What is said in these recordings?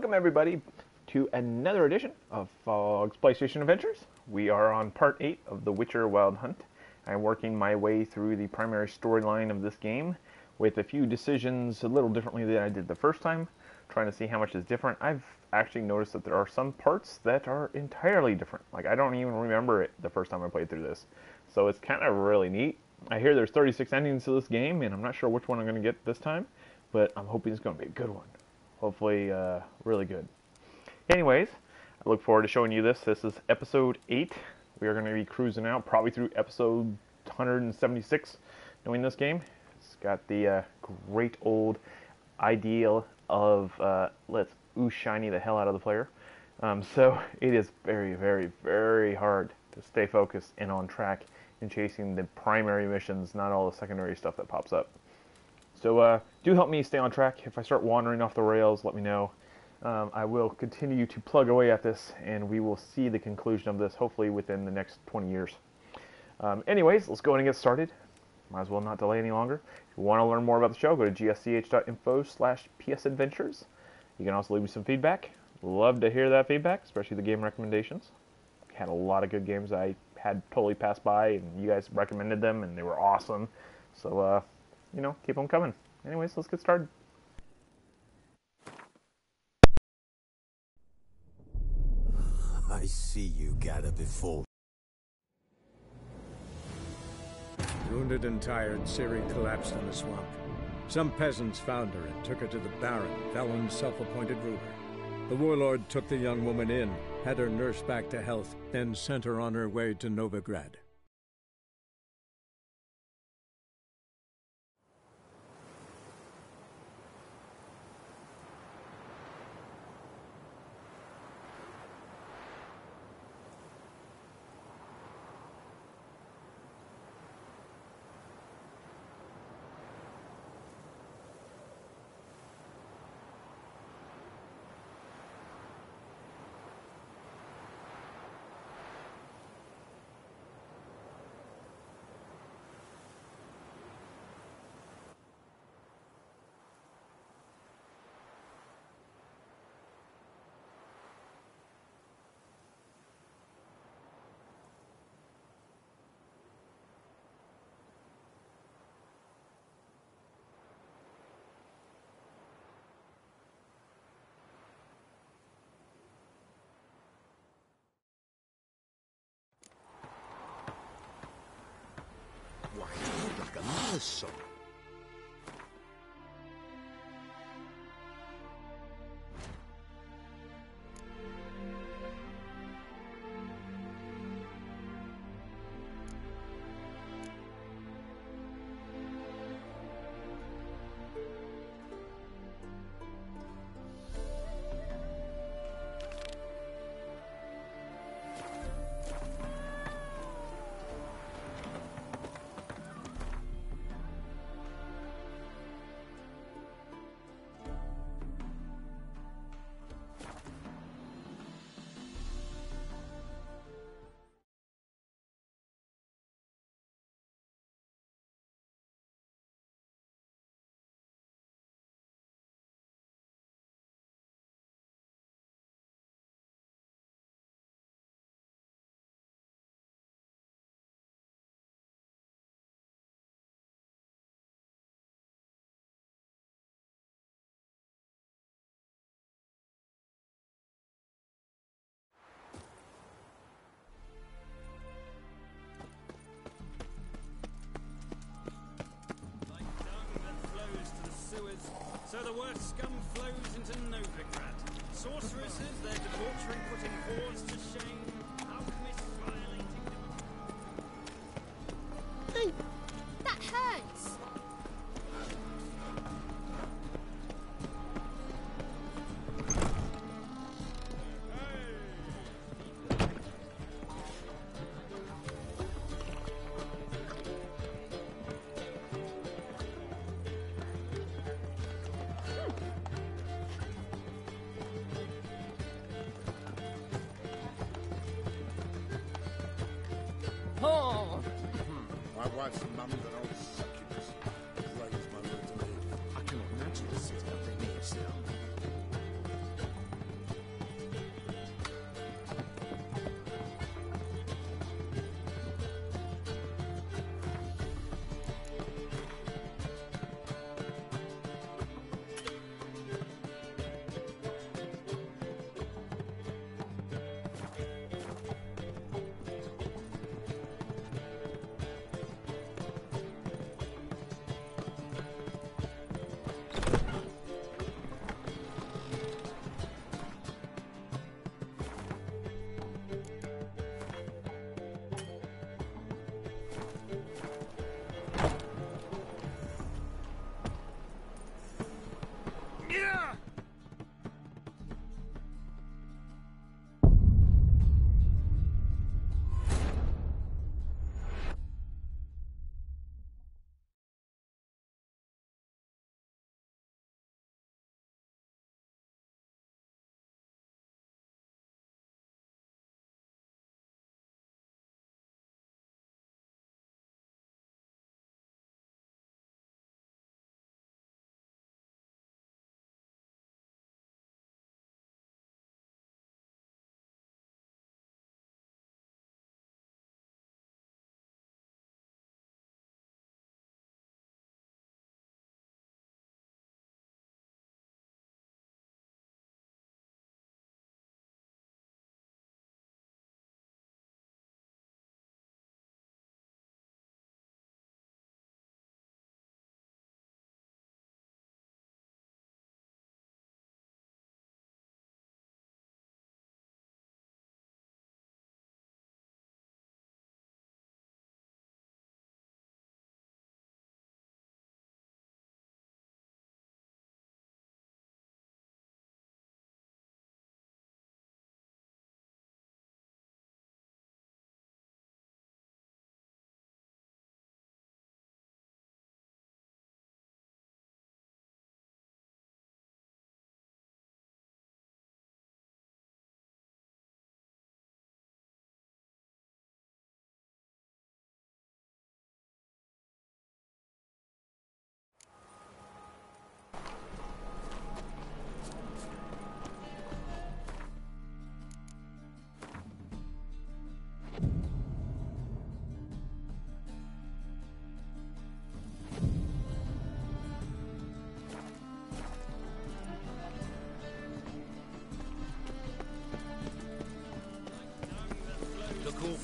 Welcome everybody to another edition of Fog's PlayStation Adventures. We are on part 8 of The Witcher Wild Hunt. I'm working my way through the primary storyline of this game with a few decisions a little differently than I did the first time, trying to see how much is different. I've actually noticed that there are some parts that are entirely different. Like, I don't even remember it the first time I played through this. So it's kind of really neat. I hear there's 36 endings to this game, and I'm not sure which one I'm going to get this time, but I'm hoping it's going to be a good one. Hopefully, really good. Anyways, I look forward to showing you this. This is episode 8. We are going to be cruising out probably through episode 176 doing this game. It's got the great old ideal of let's shiny the hell out of the player. So it is very, very, very hard to stay focused and on track in chasing the primary missions, not all the secondary stuff that pops up. So do help me stay on track. If I start wandering off the rails, let me know. I will continue to plug away at this, and we will see the conclusion of this hopefully within the next 20 years. Anyways, let's go ahead and get started. Might as well not delay any longer. If you want to learn more about the show, go to gsch.info/psadventures. You can also leave me some feedback. Love to hear that feedback, especially the game recommendations. Had a lot of good games I had totally passed by, and you guys recommended them, and they were awesome. So, you know, keep them coming. Anyways, let's get started. I see you gather before. Wounded and tired, Ciri collapsed in the swamp. Some peasants found her and took her to the Baron, Valen's self-appointed ruler. The warlord took the young woman in, had her nursed back to health, then sent her on her way to Novigrad. Why, you look like another son. So the worst scum flows into Novigrad. Sorceresses, their debauchery putting hordes to shame. Alchemists violating them. Ooh, that hurts. Oh. My wife's mum's an old succubus. Raised my will to live. I cannot imagine sitting up in here still.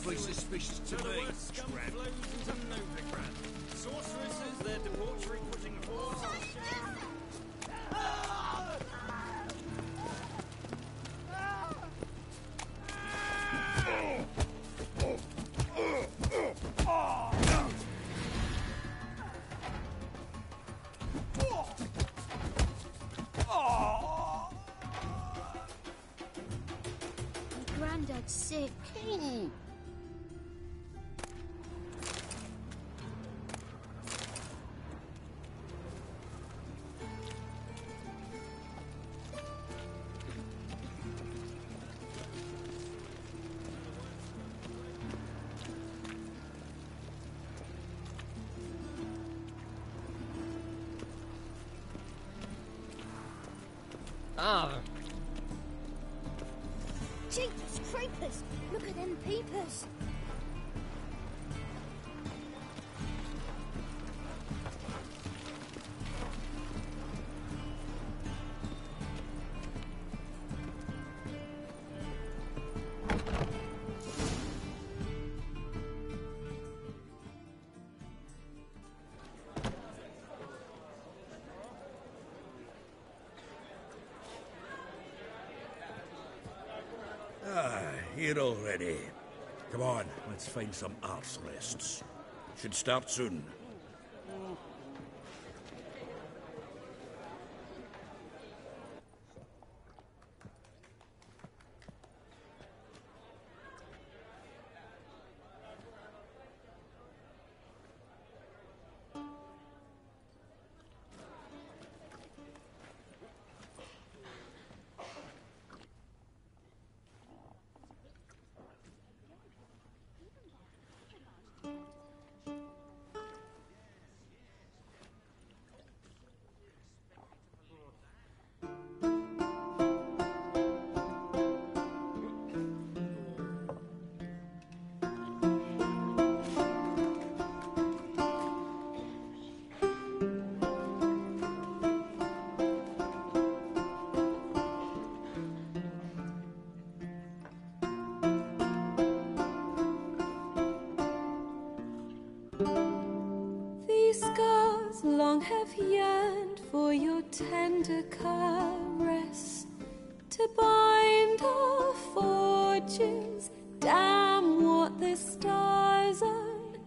awfully suspicious So to the me, worst scum Scrap. flows into Novigrad. Sorceresses, their debauchery putting hordes to shame. Granddad's sick. Ah, Jeepers creepers! Look at them peepers! Here already. Come on, let's find some arse rests. Should start soon. These scars long have yearned for your tender caress, to bind our fortunes. Damn what the stars own.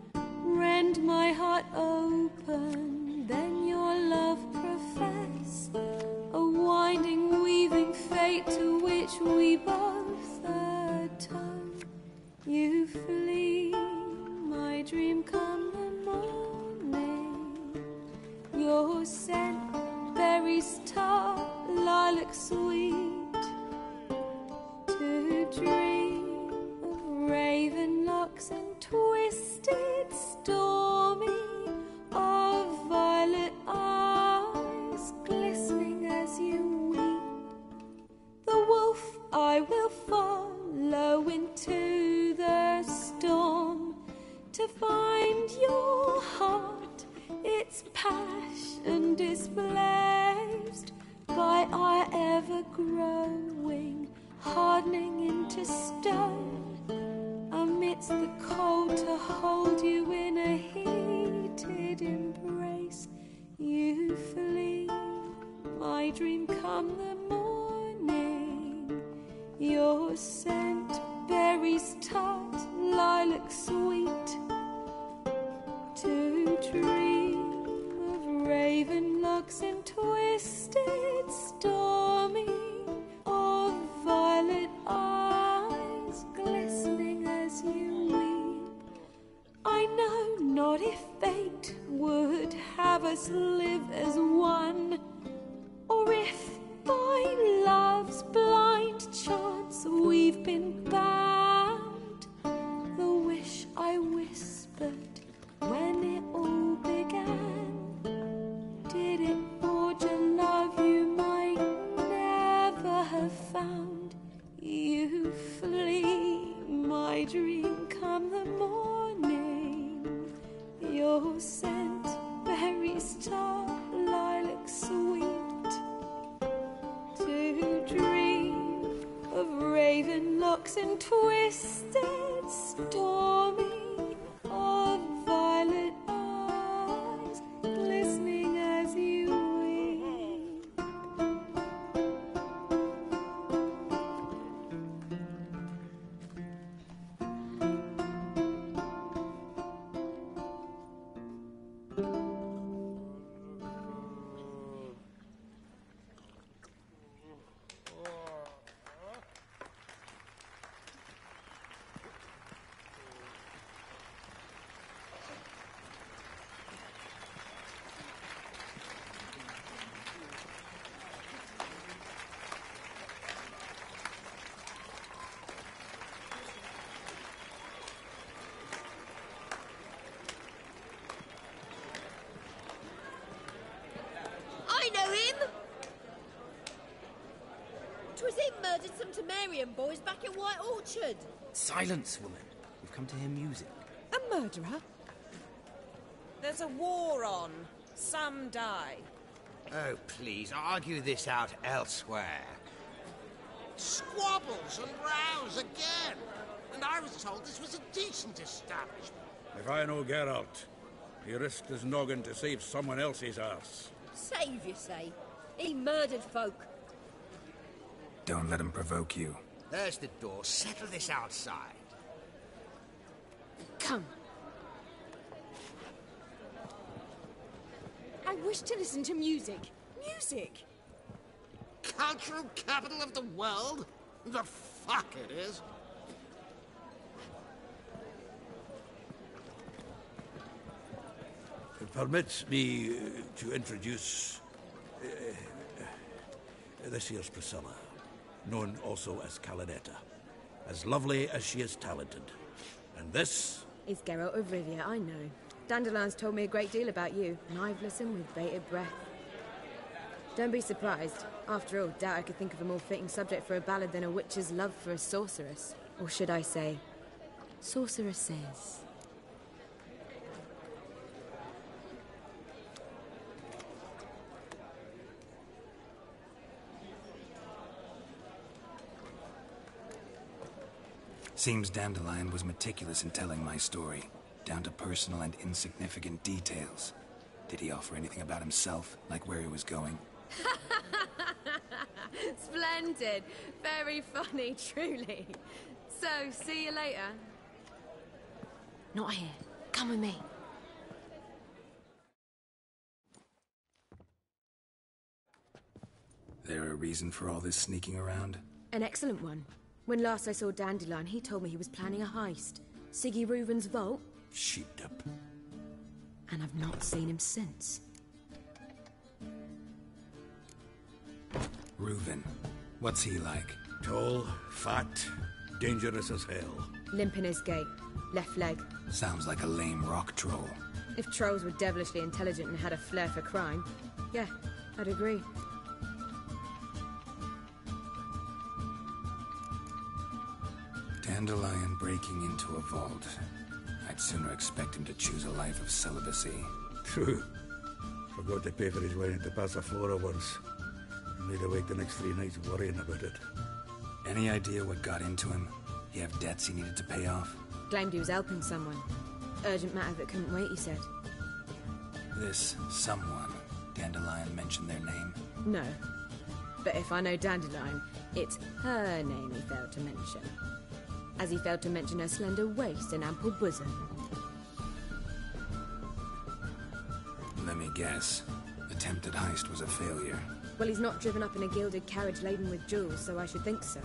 Rend my heart open, then your love profess. A winding, weaving fate to which we both atone. You flee, my dream come the morning. Your scent, berries tart, lilac sweet. To dream of raven locks and twisted, stormy, of violet eyes glistening as you weep. The wolf I will follow into the storm, to find your heart, its passion displaced by our ever-growing, hardening into stone, amidst the cold to hold you in a heated embrace. You flee, my dream come the morning. Your scent, berries tart, lilac sweet. To dream of raven locks and twisted, stormy, of violet eyes glistening as you weep. I know not if fate would have us live as one, or if by love's blind chance we've been bound. The wish I whispered when it all began, did it forge a love you might never have found? You flee, my dream come the morning. Your scent, berries tart, lilac sweet. To dream of raven locks and twisted, stormy, of violet eyes glistening as you weep. I know him! 'Twas him murdered some Temerian boys back in White Orchard. Silence, woman. We've come to hear music. A murderer? There's a war on. Some die. Oh, please, argue this out elsewhere. Squabbles and rows again. And I was told this was a decent establishment. If I know Geralt, he risked his noggin to save someone else's arse. Save, you say? He murdered folk. Don't let him provoke you. There's the door. Settle this outside. Come. I wish to listen to music. Music! Cultural capital of the world? The fuck it is. Permit me to introduce this here's Priscilla, known also as Calinetta. As lovely as she is talented. And this is Geralt of Rivia, I know. Dandelion's told me a great deal about you, and I've listened with bated breath. Don't be surprised. After all, doubt I could think of a more fitting subject for a ballad than a witch's love for a sorceress. Or should I say, sorceresses. Seems Dandelion was meticulous in telling my story, down to personal and insignificant details. Did he offer anything about himself, like where he was going? Splendid. Very funny, truly. So, see you later. Not here. Come with me. There a reason for all this sneaking around? An excellent one. When last I saw Dandelion, he told me he was planning a heist. Siggy Reuven's vault. sheeped up. And I've not seen him since. Reuven. What's he like? Tall, fat, dangerous as hell. Limp in his gait. Left leg. Sounds like a lame rock troll. If trolls were devilishly intelligent and had a flair for crime, yeah, I'd agree. Dandelion breaking into a vault. I'd sooner expect him to choose a life of celibacy. True. Forgot to pay for his way into Passaflora once. Made awake the next 3 nights worrying about it. Any idea what got into him? He have debts he needed to pay off? Claimed he was helping someone. Urgent matter that couldn't wait, he said. This someone, Dandelion mentioned their name? No. But if I know Dandelion, it's her name he failed to mention. As he failed to mention her slender waist and ample bosom. Let me guess. Attempted heist was a failure. Well, he's not driven up in a gilded carriage laden with jewels, so I should think so.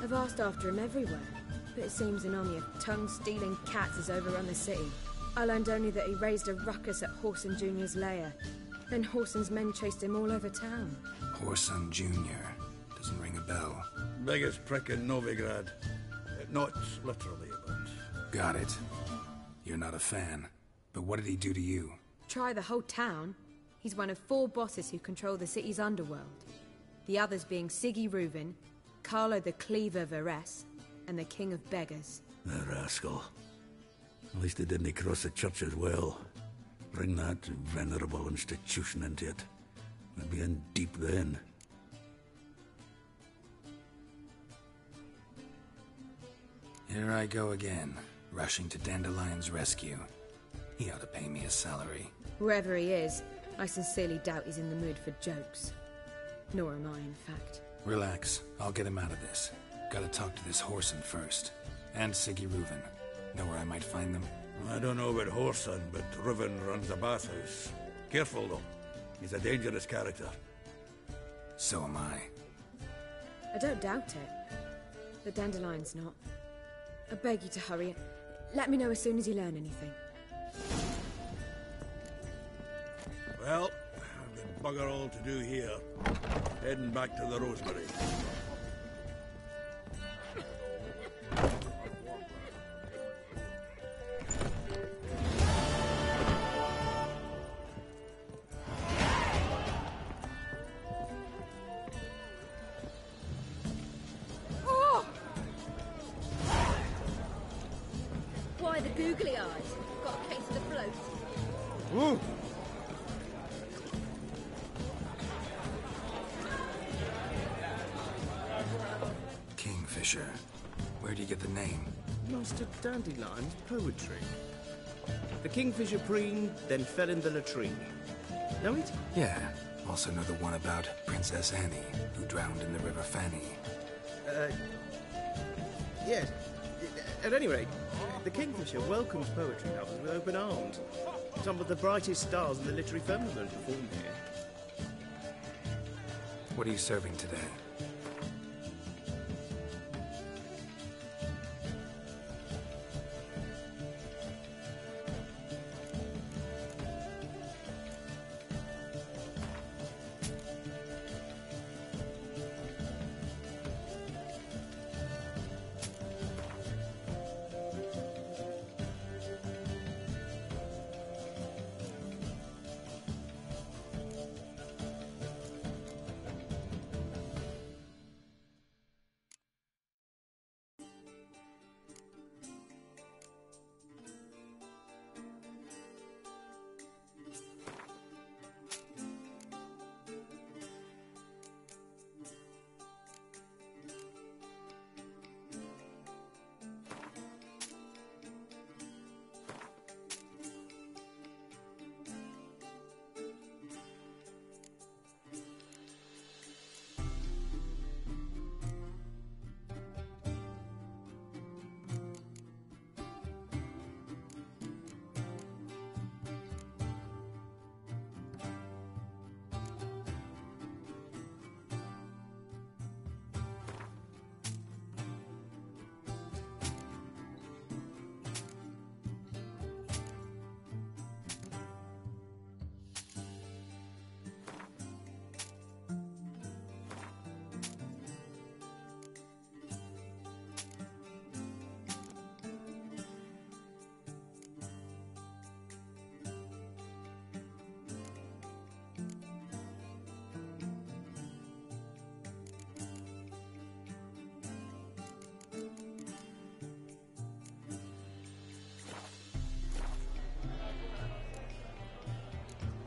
I've asked after him everywhere, but it seems an army of tongue-stealing cats has overrun the city. I learned only that he raised a ruckus at Horson Jr.'s lair. Then Horson's men chased him all over town. Horson Jr. Doesn't ring a bell. Biggest prick in Novigrad. Not literally, but... Got it. You're not a fan. But what did he do to you? Try the whole town. He's one of 4 bosses who control the city's underworld. The others being Siggy Reuven, Carlo the Cleaver Varese, and the King of Beggars. The rascal. At least he didn't cross the church as well. Bring that venerable institution into it. We'd be in deep then. Here I go again, rushing to Dandelion's rescue. He ought to pay me a salary. Wherever he is, I sincerely doubt he's in the mood for jokes. Nor am I, in fact. Relax. I'll get him out of this. Gotta talk to this Whoreson first. And Siggy Reuven. Know where I might find them? I don't know about Whoreson, but Reuven runs a bathhouse. Careful, though. He's a dangerous character. So am I. I don't doubt it. But Dandelion's not. I beg you to hurry. Let me know as soon as you learn anything. Well, I've got bugger all to do here. Heading back to the Rosemary. Why the googly eyes? Got a case of the bloat. Woo! Kingfisher. Where'd you get the name? Master Dandelion's poetry. The kingfisher preened, then fell in the latrine. Know it? Yeah. Also know the one about Princess Annie, who drowned in the River Fanny. Yes. At any rate, the kingfisher welcomes poetry lovers with open arms. Some of the brightest stars in the literary firmament perform here. What are you serving today?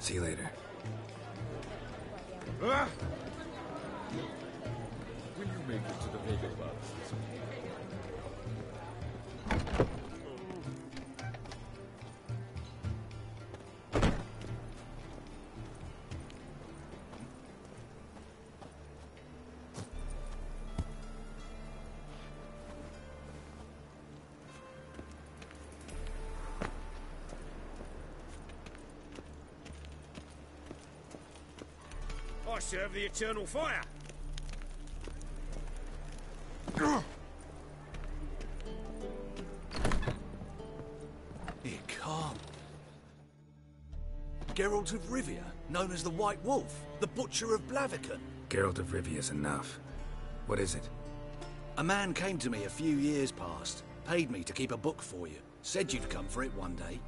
See you later. Ah! Will you make it to the Vega Bus? I serve the eternal fire. Here, calm. Geralt of Rivia, known as the White Wolf, the Butcher of Blaviken. Geralt of Rivia's enough. What is it? A man came to me a few years past, paid me to keep a book for you, said you'd come for it one day.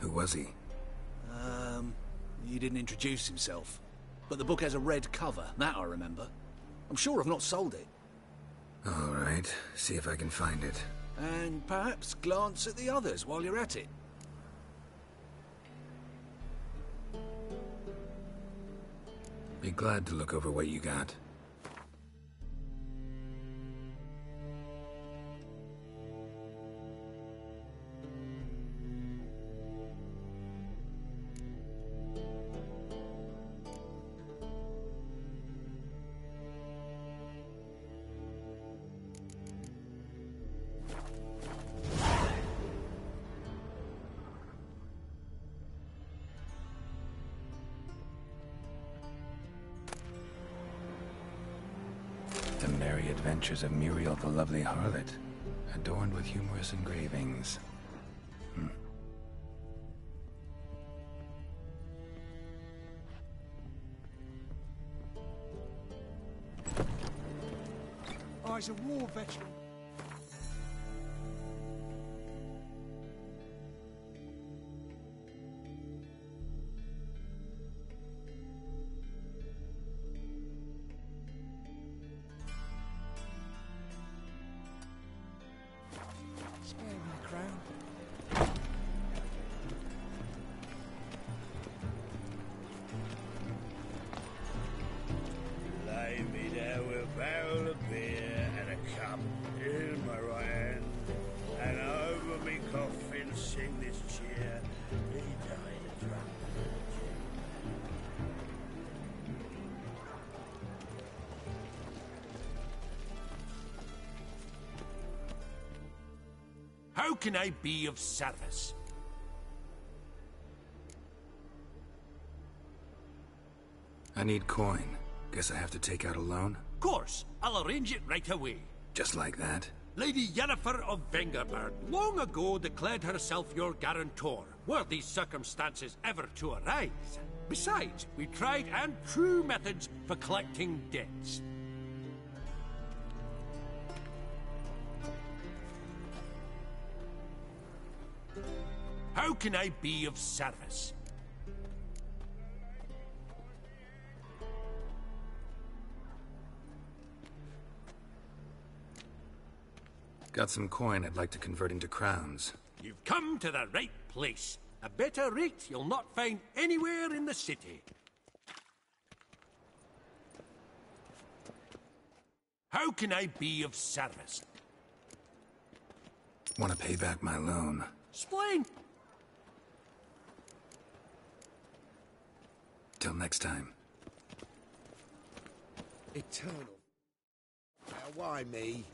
Who was he? He didn't introduce himself. But the book has a red cover, that I remember. I'm sure I've not sold it. All right, see if I can find it. And perhaps glance at the others while you're at it. Be glad to look over what you got. Legendary Adventures of Muriel the Lovely Harlot, adorned with humorous engravings. Oh, he's a war veteran. Spare me the crown. Lay me down with a barrel of beer and a cup in my right hand, and over me coffin sing this cheer. He died a drunk. How can I be of service? I need coin. Guess I have to take out a loan? Of course, I'll arrange it right away. Just like that? Lady Yennefer of Vengerberg long ago declared herself your guarantor, were these circumstances ever to arise. Besides, we tried and true methods for collecting debts. How can I be of service? Got some coin I'd like to convert into crowns. You've come to the right place. A better rate you'll not find anywhere in the city. How can I be of service? Want to pay back my loan? Splendid. Till next time. Eternal. Now, why me?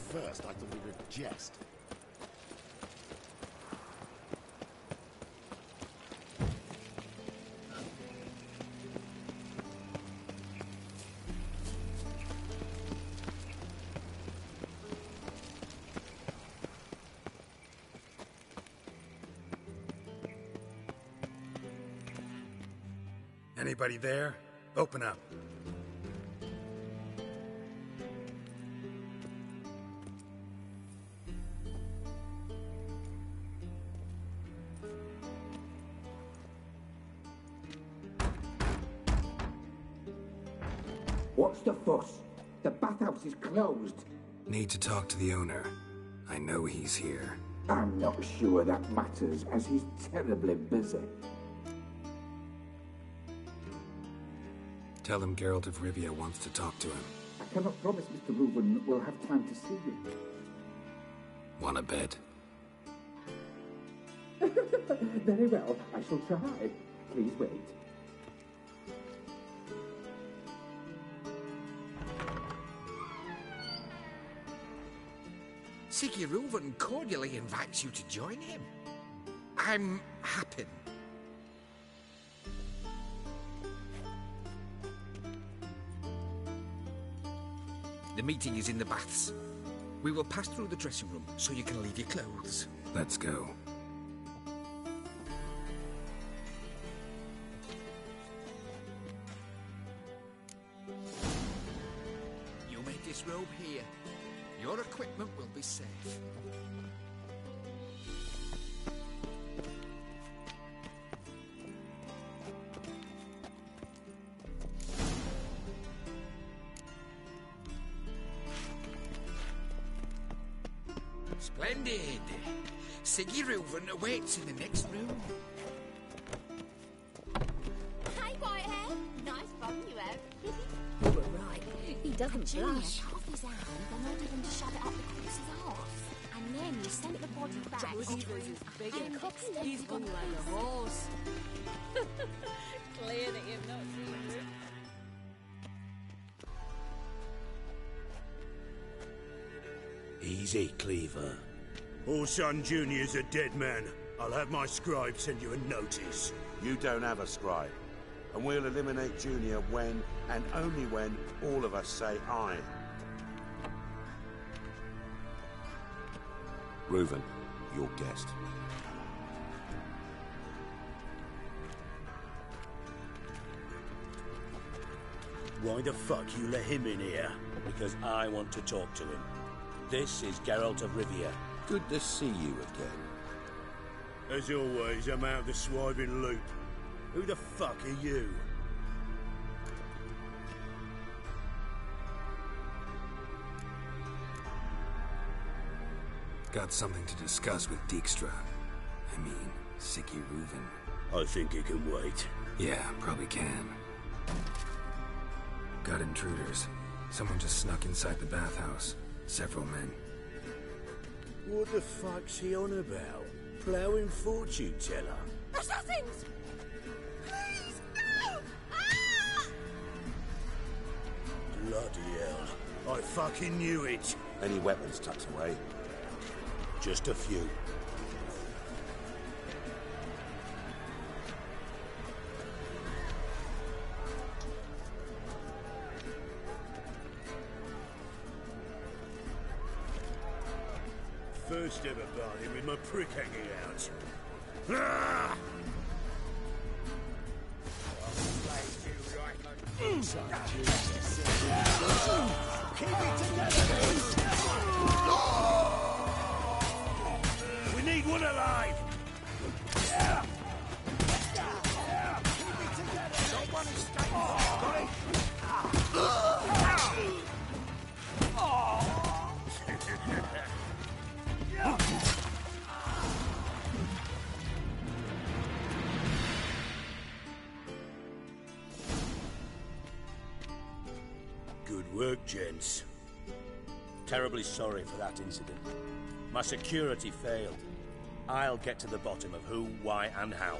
First, I thought it was a jest. Anybody there? Open up. What's the fuss? The bathhouse is closed. Need to talk to the owner. I know he's here. I'm not sure that matters, as he's terribly busy. Tell him Geralt of Rivia wants to talk to him. I cannot promise Mr. Reuben will have time to see you. Wanna bet? Very well, I shall try. Please wait. Siggy Reuven cordially invites you to join him. I'm happy. The meeting is in the baths. We will pass through the dressing room so you can leave your clothes. Let's go. this robe here. Your equipment will be safe. Splendid. Siggy Reuven awaits in the next room. Hey, Whitehair. Nice bum you have. You were right. He doesn't Junior blush. cut off his hand and ordered him to shove it up the corpse's arse. And then he sent the body back. And Cox's He's gone like a horse. Clear that you've not seen it. Easy, Cleaver. Orson Jr.'s a dead man. I'll have my scribe send you a notice. You don't have a scribe. And we'll eliminate Junior when, and only when, all of us say aye. Reuven, your guest. Why the fuck you let him in here? Because I want to talk to him. This is Geralt of Rivia. Good to see you again. As always, I'm out of the swiving loop. Who the fuck are you? Got something to discuss with Dijkstra. I mean, Siggy Reuven. I think he can wait. Yeah, probably can. Got intruders. Someone just snuck inside the bathhouse. Several men. What the fuck's he on about? Ploughing fortune teller? Assassins! Please, no! Ah! Bloody hell. I fucking knew it. Any weapons tucked away? Just a few. First ever party with my prick hanging out. Ah! Keep it together! We need one alive! Yeah! Keep it together! Don't want to stay. Got it? Good work, gents. Terribly sorry for that incident. My security failed. I'll get to the bottom of who, why, and how.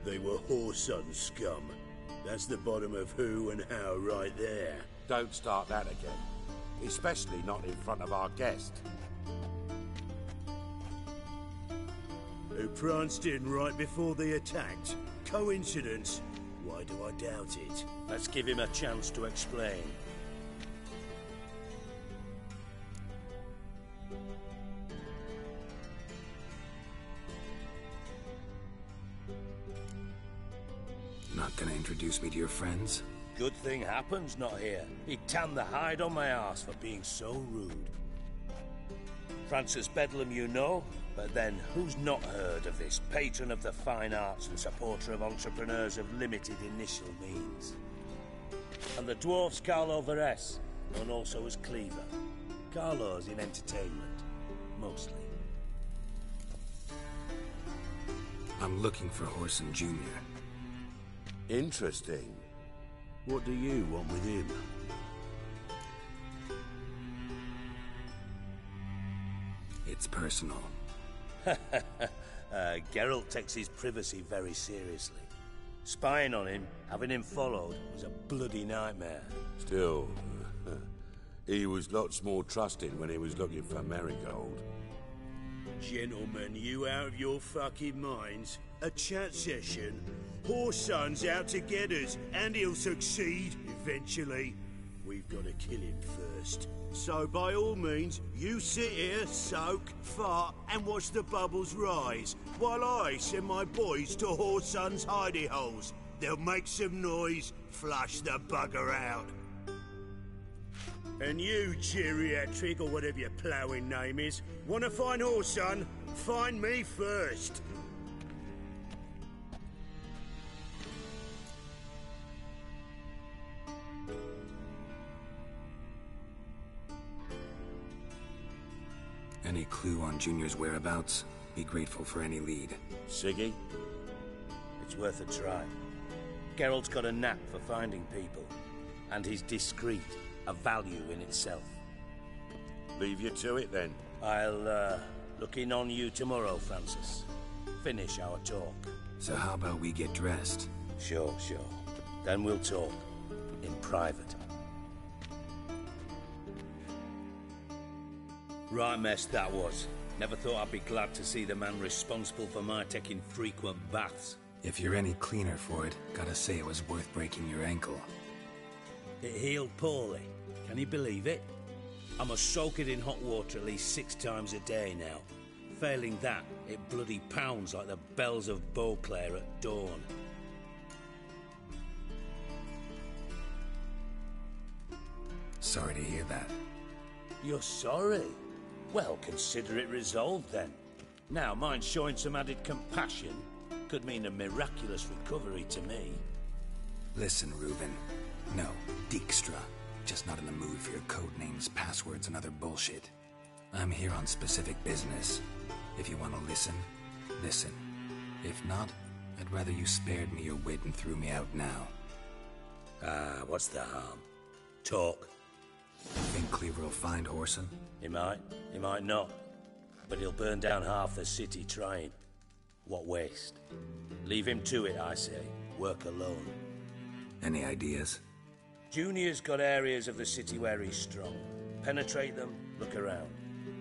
They were whoreson scum. That's the bottom of who and how right there. Don't start that again. Especially not in front of our guest. Who pranced in right before they attacked. Coincidence? Why do I doubt it? Let's give him a chance to explain. Not gonna introduce me to your friends? Good thing happens not here. He tanned the hide on my arse for being so rude. Francis Bedlam you know, but then who's not heard of this patron of the fine arts and supporter of entrepreneurs of limited initial means? And the dwarf's Carlo Veres, known also as Cleaver. Carlo's in entertainment, mostly. I'm looking for Whoreson Jr. Interesting. What do you want with him? It's personal. Geralt takes his privacy very seriously. Spying on him, having him followed, was a bloody nightmare. Still, he was lots more trusted when he was looking for Marigold. Gentlemen, you out of your fucking minds? A chat session? Whoreson's out to get us, and he'll succeed, eventually. We've got to kill him first. So by all means, you sit here, soak, fart, and watch the bubbles rise, while I send my boys to Whoreson's hidey holes. They'll make some noise, flush the bugger out. And you, geriatric, or whatever your ploughing name is, want to find horse, son? Find me first. Any clue on Junior's whereabouts? Be grateful for any lead. Siggy? It's worth a try. Geralt's got a knack for finding people. And he's discreet, a value in itself. Leave you to it, then. I'll, look in on you tomorrow, Francis. Finish our talk. So how about we get dressed? Sure. Then we'll talk. In private. Right mess that was. Never thought I'd be glad to see the man responsible for my taking frequent baths. If you're any cleaner for it, gotta say it was worth breaking your ankle. It healed poorly. Can you believe it? I must soak it in hot water at least 6 times a day now. Failing that, it bloody pounds like the bells of Beauclair at dawn. Sorry to hear that. You're sorry? Well, consider it resolved then. Now, mind showing some added compassion could mean a miraculous recovery to me. Listen, Reuben. No, Dijkstra. Just not in the mood for your code names, passwords, and other bullshit. I'm here on specific business. If you want to listen, listen. If not, I'd rather you spared me your wit and threw me out now. What's the harm? Talk. Think Cleaver will find Whoreson? He might not. But he'll burn down half the city trying. What waste? Leave him to it, I say. Work alone. Any ideas? Junior's got areas of the city where he's strong. Penetrate them, look around.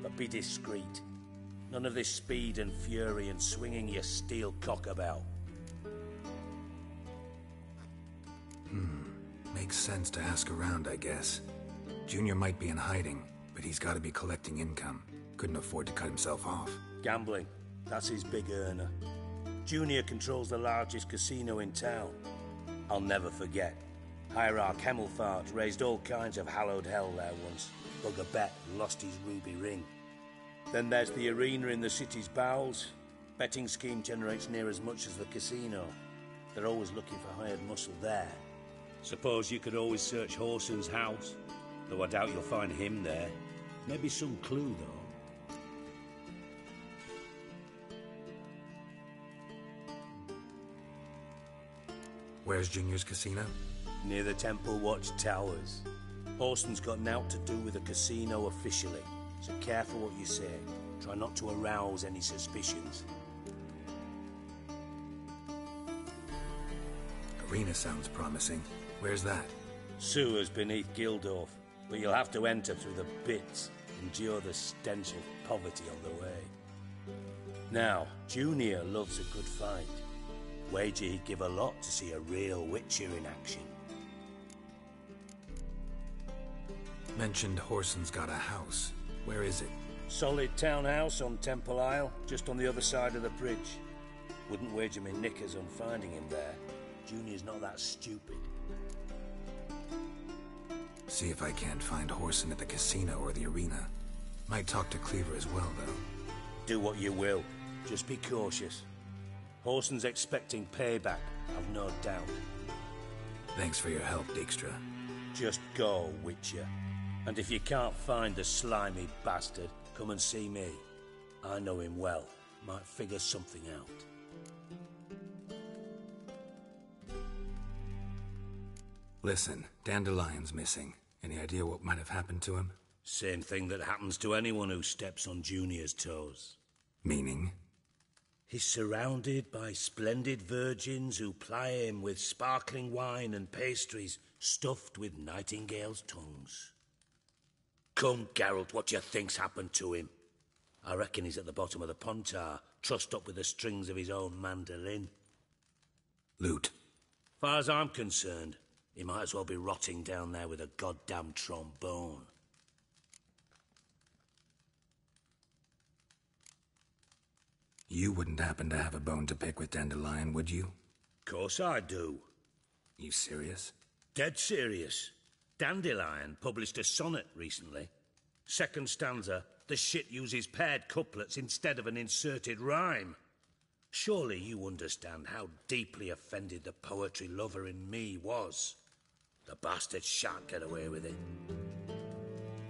But be discreet. None of this speed and fury and swinging your steel cock about. Makes sense to ask around, I guess. Junior might be in hiding, but he's got to be collecting income. Couldn't afford to cut himself off. Gambling. That's his big earner. Junior controls the largest casino in town. I'll never forget. Hierarch Hemmelfart raised all kinds of hallowed hell there once. Bugger bet, lost his ruby ring. Then there's the arena in the city's bowels. Betting scheme generates near as much as the casino. They're always looking for hired muscle there. Suppose you could always search Whoreson's house, though I doubt you'll find him there. Maybe some clue, though. Where's Junior's casino? Near the Temple Watch Towers. Whoreson's got naught to do with the casino officially, so careful what you say. Try not to arouse any suspicions. Arena sounds promising. Where's that? Sewers beneath Gildorf, but you'll have to enter through the bits, endure the stench of poverty on the way. Now, Junior loves a good fight. Wager he'd give a lot to see a real Witcher in action. Mentioned Whoreson's got a house. Where is it? Solid townhouse on Temple Isle, just on the other side of the bridge. Wouldn't wager me knickers on finding him there. Junior's not that stupid. See if I can't find Whoreson at the casino or the arena. Might talk to Cleaver as well, though. Do what you will. Just be cautious. Whoreson's expecting payback, I've no doubt. Thanks for your help, Dijkstra. Just go, Witcher. And if you can't find the slimy bastard, come and see me. I know him well. Might figure something out. Listen, Dandelion's missing. Any idea what might have happened to him? Same thing that happens to anyone who steps on Junior's toes. Meaning? He's surrounded by splendid virgins who ply him with sparkling wine and pastries stuffed with nightingales' tongues. Come, Geralt, what do you think's happened to him? I reckon he's at the bottom of the Pontar, trussed up with the strings of his own mandolin. Loot. Far as I'm concerned, he might as well be rotting down there with a goddamn trombone. You wouldn't happen to have a bone to pick with Dandelion, would you? Course I do. You serious? Dead serious. Dandelion published a sonnet recently. Second stanza, the shit uses paired couplets instead of an inserted rhyme. Surely you understand how deeply offended the poetry lover in me was. The bastard shan't get away with it.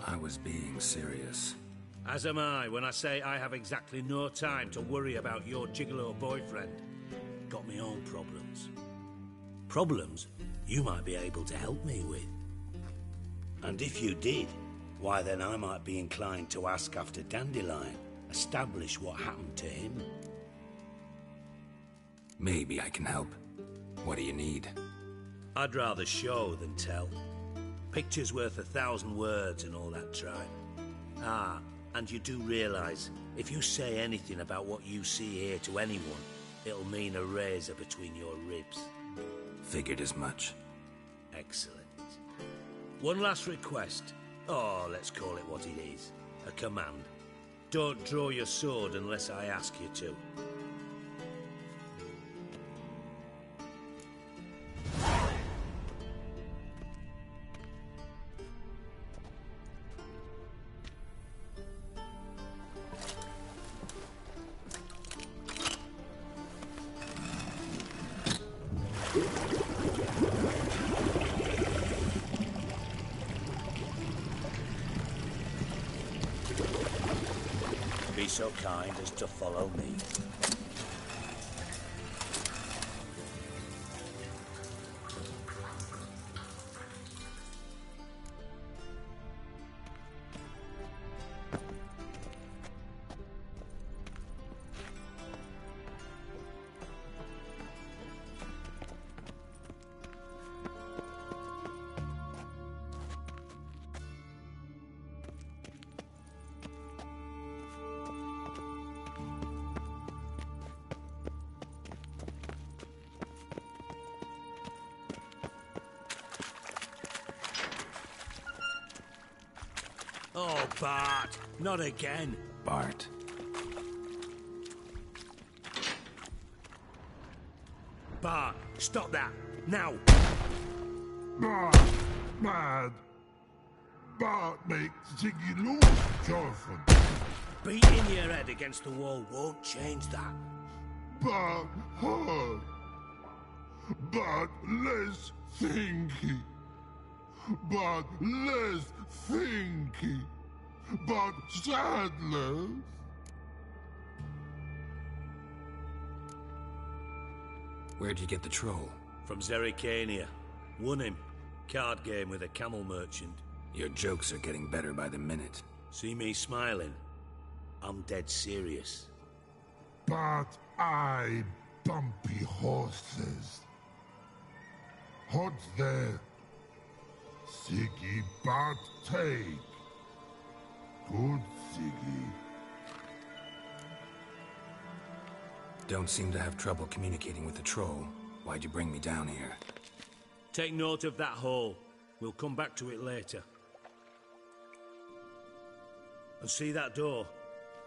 I was being serious. As am I when I say I have exactly no time to worry about your gigolo boyfriend. Got me own problems. Problems you might be able to help me with. And if you did, why then I might be inclined to ask after Dandelion, establish what happened to him. Maybe I can help. What do you need? I'd rather show than tell. Picture's worth 1,000 words and all that tripe. Ah, and you do realise, if you say anything about what you see here to anyone, it'll mean a razor between your ribs. Figured as much. Excellent. One last request. Oh, let's call it what it is. A command. Don't draw your sword unless I ask you to. Be so kind as to follow me. Oh, Bart! Not again! Bart. Bart, stop that! Now! Bart, mad. Bart makes Ziggy lose, Jonathan. Beating your head against the wall won't change that. Bart hard. Bart less thinky. But less thinky, but sadless. Where'd you get the troll? From Zerrikania. Won him. Card game with a camel merchant. Your jokes are getting better by the minute. See me smiling? I'm dead serious. But I bumpy horses. What's there? Siggy but take. Good Siggy. Don't seem to have trouble communicating with the troll. Why'd you bring me down here? Take note of that hole. We'll come back to it later. And see that door?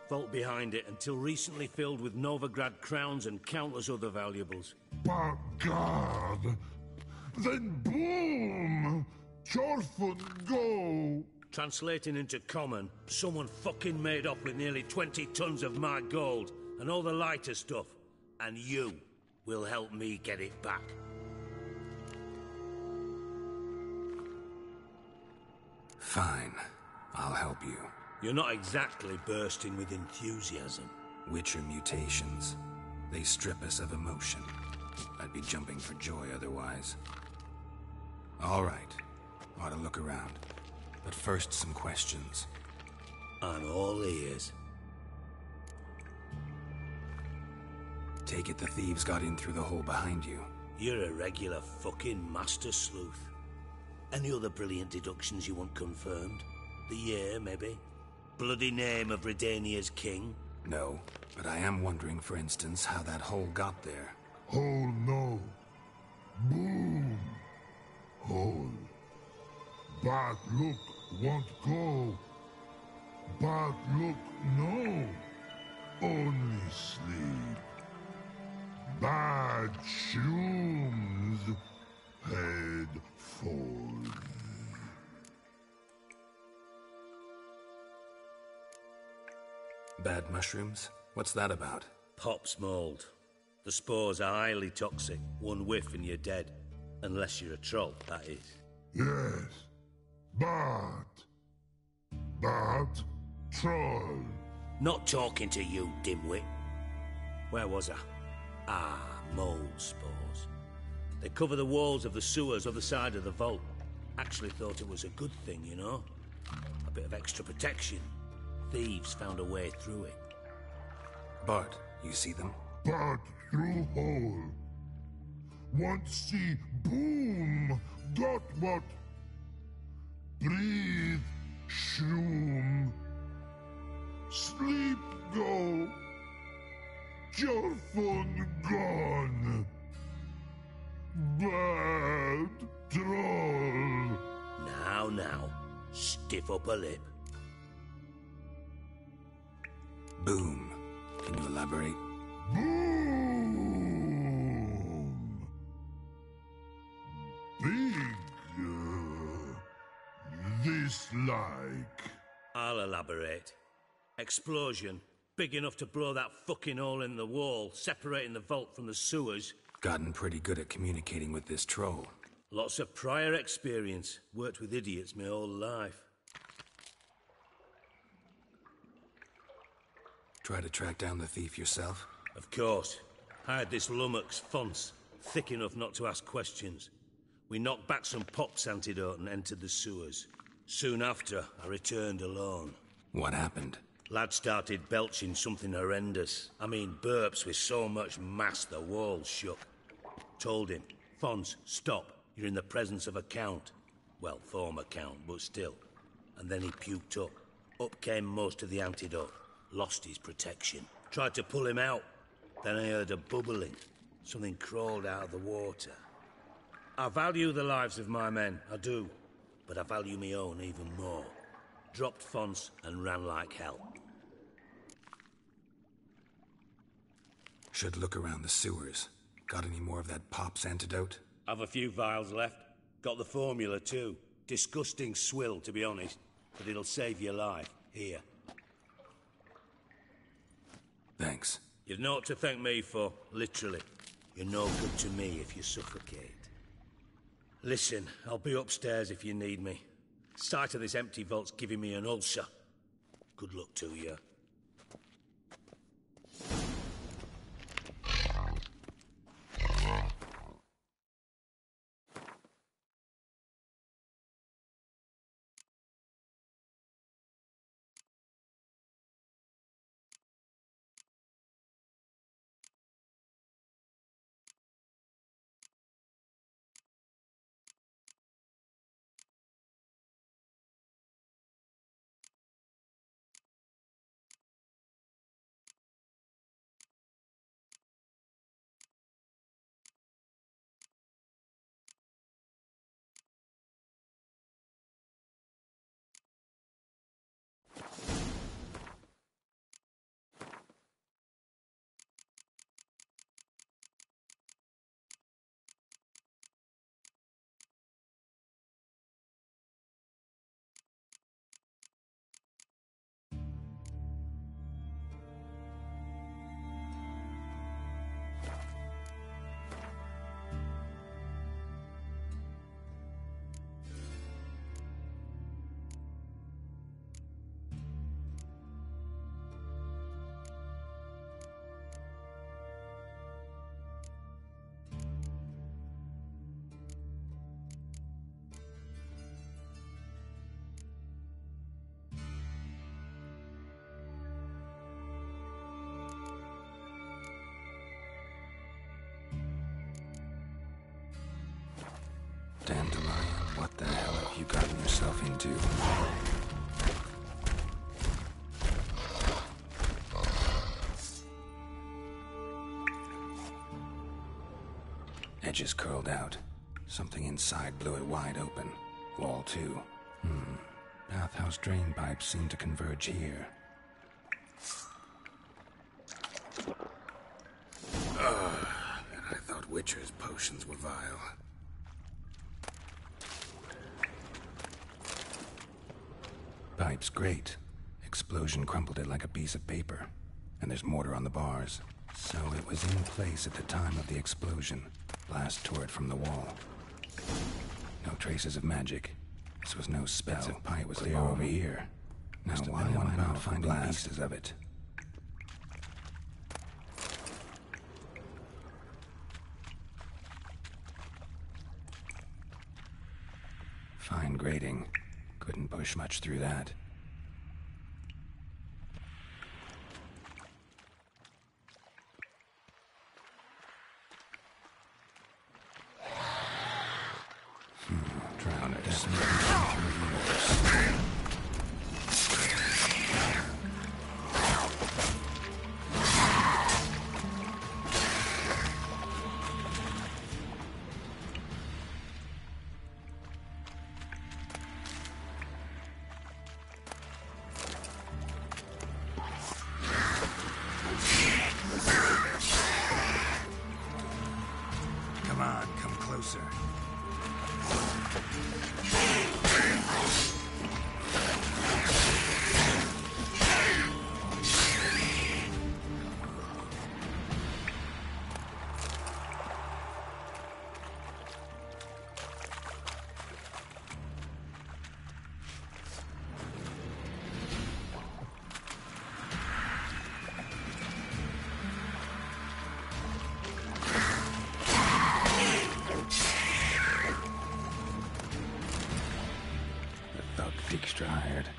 Vault behind it, until recently filled with Novigrad crowns and countless other valuables. But God! Then boom! Chorford go! Translating into common, someone fucking made off with nearly 20 tons of my gold and all the lighter stuff. And you will help me get it back. Fine. I'll help you. You're not exactly bursting with enthusiasm. Witcher mutations. They strip us of emotion. I'd be jumping for joy otherwise. All right. Ought to look around. But first, some questions. I'm all ears. Take it the thieves got in through the hole behind you. You're a regular fucking master sleuth. Any other brilliant deductions you want confirmed? The year, maybe? Bloody name of Redania's king? No, but I am wondering, for instance, how that hole got there. Hole no. Boom. Hole. But look, won't go. But look, no. Only sleep. Bad shoes. Head full. Bad mushrooms? What's that about? Pop's mold. The spores are highly toxic. One whiff and you're dead. Unless you're a troll, that is. Yes. Bad troll. Not talking to you, dimwit. Where was I? Ah, mold spores. They cover the walls of the sewers other side of the vault. Actually thought it was a good thing, you know? A bit of extra protection. Thieves found a way through it. Bart, you see them? Bad through hole. Want see boom. Got what? Breathe. Shroom. Sleep go. Your phone gone. Bad troll. Now, stiff up a lip. Boom. Can you elaborate? Boom. Big. This like. I'll elaborate. Explosion. Big enough to blow that fucking hole in the wall, separating the vault from the sewers. Gotten pretty good at communicating with this troll. Lots of prior experience. Worked with idiots my whole life. Try to track down the thief yourself? Of course. Hired this lummox, Fonce. Thick enough not to ask questions. We knocked back some Pop's antidote and entered the sewers. Soon after, I returned alone. What happened? Lad started belching something horrendous. I mean, burps with so much mass the walls shook. Told him, Fonce, stop. You're in the presence of a count. Well, former count, but still. And then he puked up. Up came most of the antidote. Lost his protection. Tried to pull him out. Then I heard a bubbling. Something crawled out of the water. I value the lives of my men, I do. But I value my own even more. Dropped Fonce and ran like hell. Should look around the sewers. Got any more of that Pop's antidote? Have a few vials left. Got the formula too. Disgusting swill, to be honest. But it'll save your life. Here. Thanks. You've naught to thank me for, literally. You're no good to me if you suffocate. Listen, I'll be upstairs if you need me. Sight of this empty vault's giving me an ulcer. Good luck to you. Dandelion, what the hell have you gotten yourself into? Edges curled out. Something inside blew it wide open. Wall too. Bathhouse drain pipes seem to converge here. And I thought Witcher's potions were vile. Pipe's great, Explosion crumpled it like a piece of paper. And there's mortar on the bars. So it was in place at the time of the explosion. Blast tore it from the wall. No traces of magic. This was no spell. Bits of pipe was clear over here. Now why am I not finding pieces of it? Fine grating. Couldn't push much through that. Drowners. Come on, come closer. Dijkstra hired.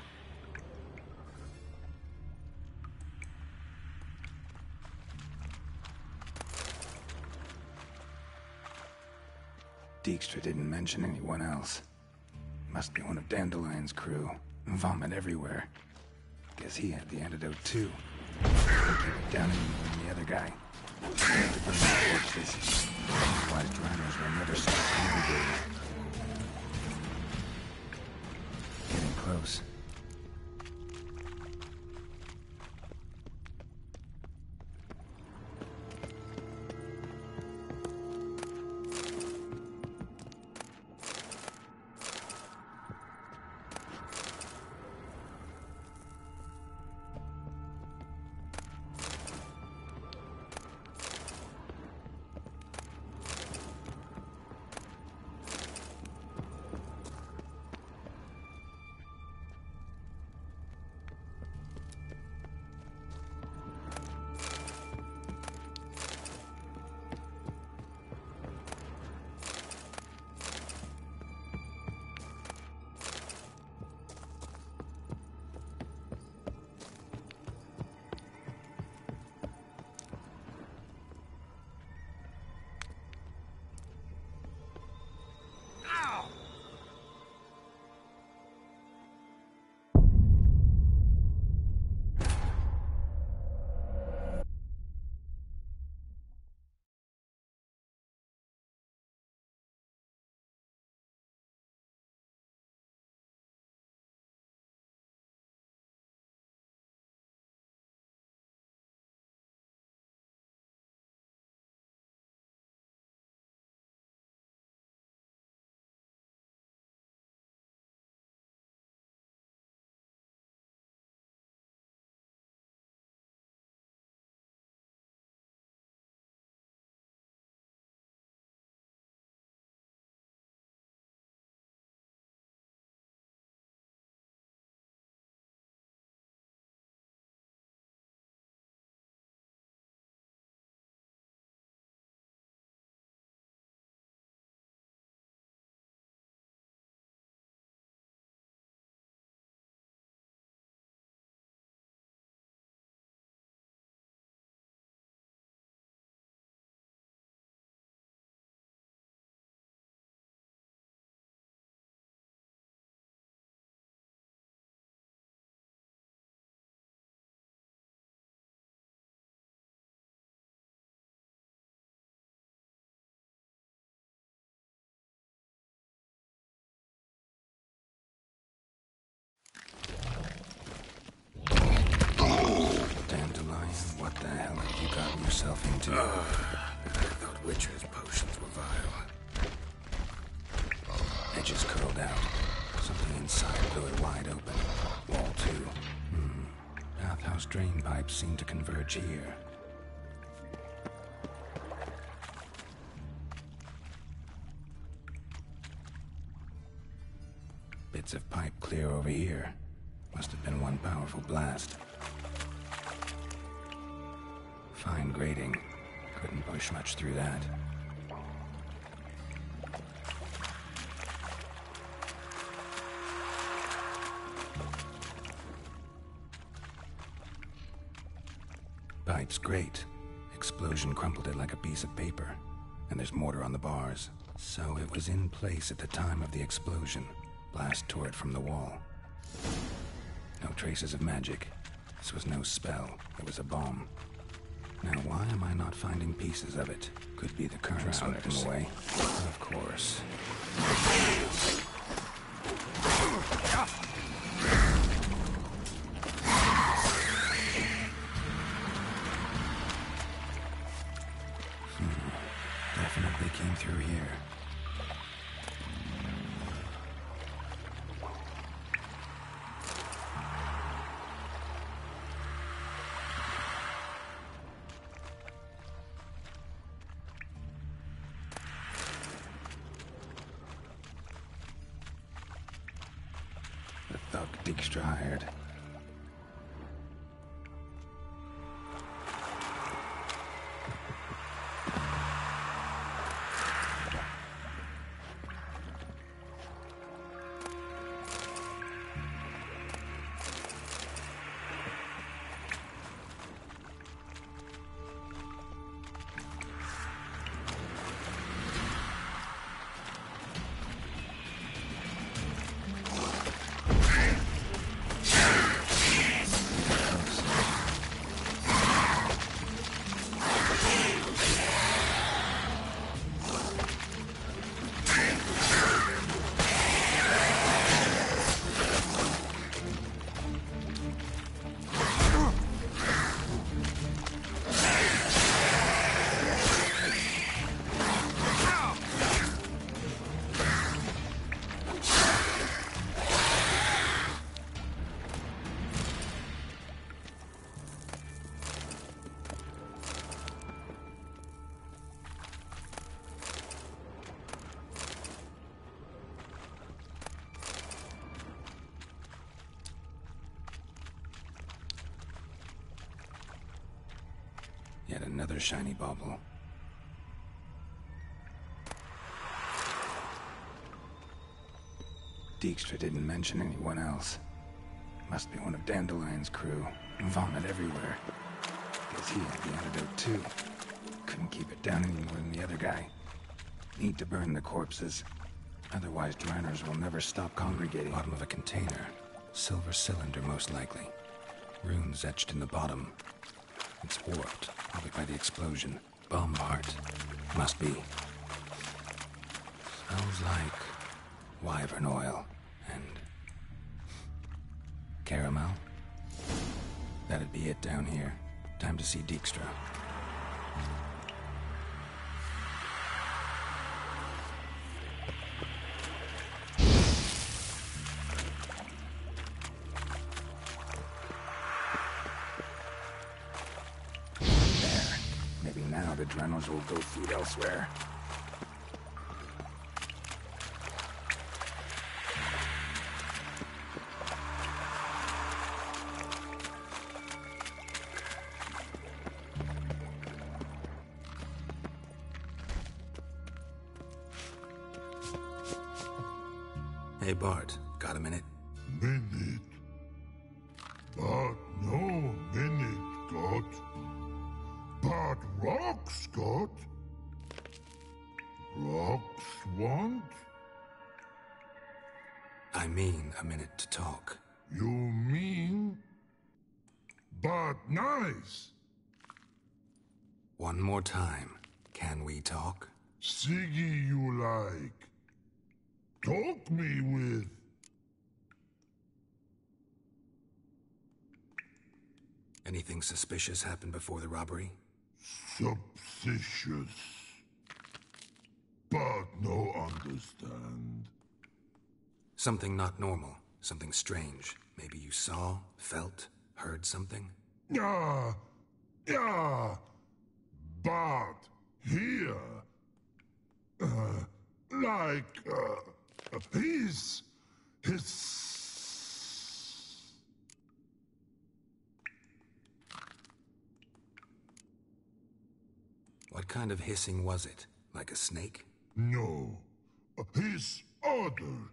Dijkstra didn't mention anyone else. Must be one of Dandelion's crew. Vomit everywhere. Guess he had the antidote too. Keep it down any more than the other guy. Have to burn the corpses. Otherwise drowners will never stop congregating. Getting close. What the hell have you gotten yourself into? I thought Witcher's potions were vile. Edges curled out. Something inside blew it wide open. Wall too. drain pipes seem to converge here. Bits of pipe clear over here. Must have been one powerful blast. Fine grating. Couldn't push much through that. Pipe's great. Explosion crumpled it like a piece of paper. And there's mortar on the bars. So it was in place at the time of the explosion. Blast tore it from the wall. No traces of magic. This was no spell. It was a bomb. Now, why am I not finding pieces of it? Could be the current swept them away. Of course. Definitely came through here. The thug Dijkstra hired. Yet another shiny bauble. Dijkstra didn't mention anyone else. Must be one of Dandelion's crew. Vomit everywhere. Guess he had the antidote too. Couldn't keep it down any more than the other guy. Need to burn the corpses. Otherwise, Draners will never stop congregating. Bottom of a container. Silver cylinder, most likely. Runes etched in the bottom. It's warped, probably by the explosion. Bomb part. Must be. Smells like wyvern oil and caramel. That'd be it down here. Time to see Dijkstra. Now the Drenors will go feed elsewhere. Hey Bart, got a minute? Minute? But no minute, got. But rocks got. Rocks want? I mean a minute to talk. You mean? But nice. One more time. Can we talk? Siggy you like. Talk me with. Anything suspicious happened before the robbery? Suspicious. But no understand. Something not normal. Something strange. Maybe you saw, felt, heard something? Yeah. But here, he's What kind of hissing was it? Like a snake? no, he's other,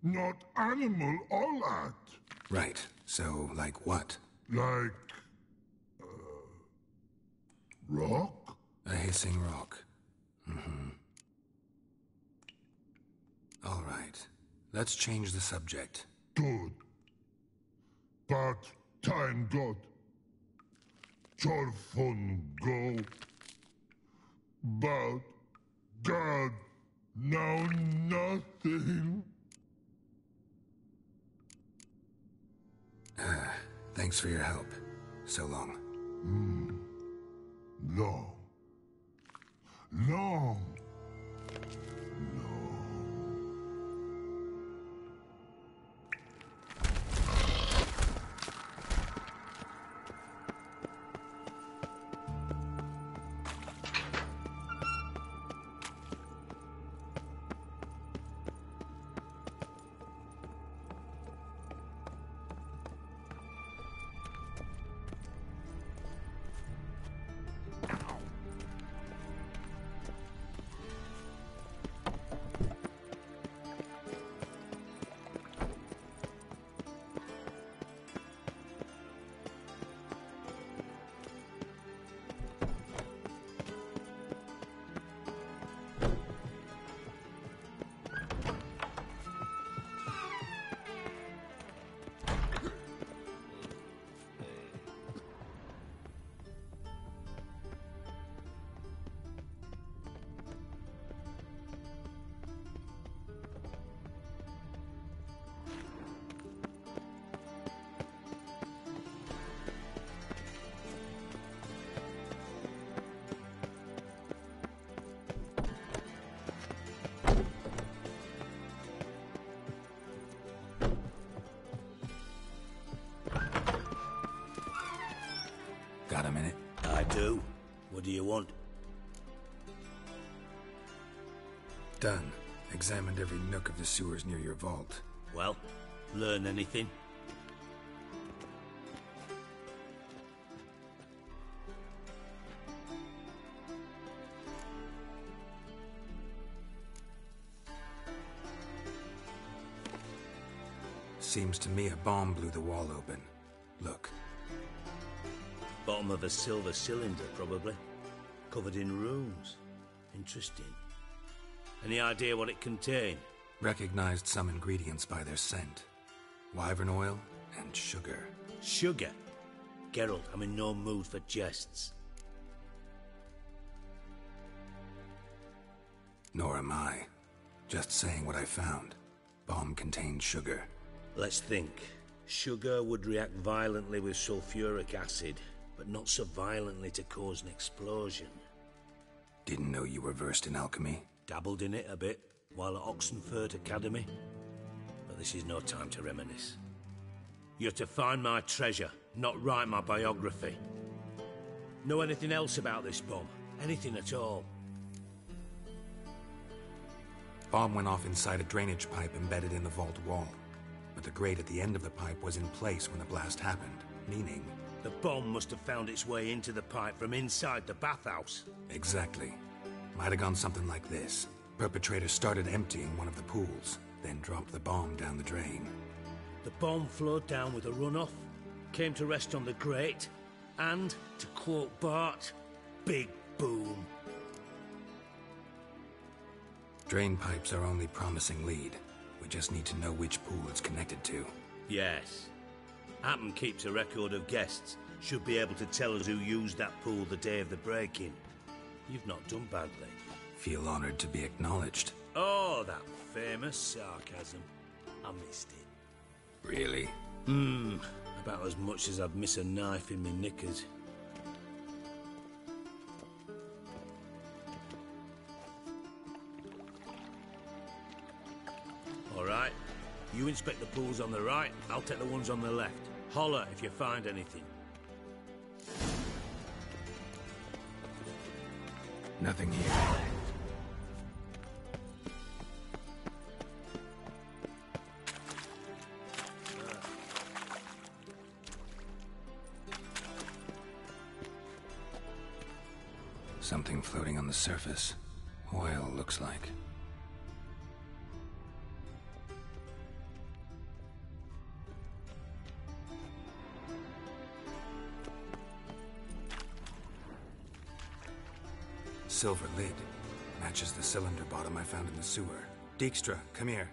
not animal all that. Right. So, like what? Like rock? A hissing rock. Mm-hmm. All right. Let's change the subject. Good. But time got. Charfon go. But God, now nothing. Thanks for your help. So long. Long. Got a minute? I do. What do you want? Done. Examined every nook of the sewers near your vault. Well, learn anything? Seems to me a bomb blew the wall open. Look. Bottom of a silver cylinder, probably. Covered in runes. Interesting. Any idea what it contained? Recognized some ingredients by their scent. Wyvern oil and sugar. Sugar? Geralt, I'm in no mood for jests. Nor am I. Just saying what I found. Bomb contained sugar. Let's think. Sugar would react violently with sulfuric acid, but not so violently to cause an explosion. Didn't know you were versed in alchemy. Dabbled in it a bit while at Oxenford Academy. But this is no time to reminisce. You're to find my treasure, not write my biography. Know anything else about this bomb? Anything at all? Bomb went off inside a drainage pipe embedded in the vault wall. But the grate at the end of the pipe was in place when the blast happened, meaning... The bomb must have found its way into the pipe from inside the bathhouse. Exactly. Might have gone something like this. Perpetrator started emptying one of the pools, then dropped the bomb down the drain. The bomb flowed down with a runoff, came to rest on the grate, and, to quote Bart, big boom. Drain pipes are only promising lead. We just need to know which pool it's connected to. Yes. Hammond keeps a record of guests. Should be able to tell us who used that pool the day of the break-in. You've not done badly. Feel honored to be acknowledged. Oh, that famous sarcasm. I missed it. Really? About as much as I'd miss a knife in my knickers. All right. You inspect the pools on the right, I'll take the ones on the left. Holler if you find anything. Nothing here. Something floating on the surface. Oil, looks like. Silver lid. Matches the cylinder bottom I found in the sewer. Dijkstra, come here.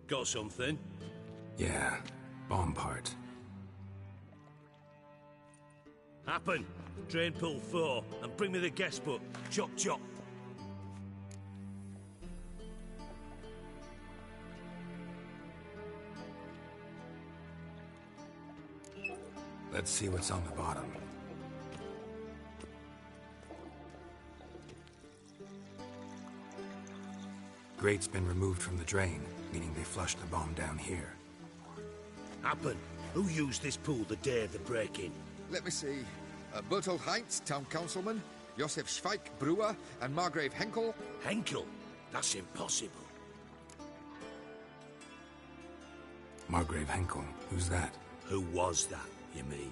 Got something? Yeah, bomb part. Happen. Drain pool 4, and bring me the guest book. Chop chop. Let's see what's on the bottom. Grate's been removed from the drain, meaning they flushed the bomb down here. Happen. Who used this pool the day of the break-in? Let me see. Bertold Heinz, town councilman, Josef Schweik, brewer, and Margrave Henkel. Henkel? That's impossible. Margrave Henkel? Who's that? Who was that, you mean?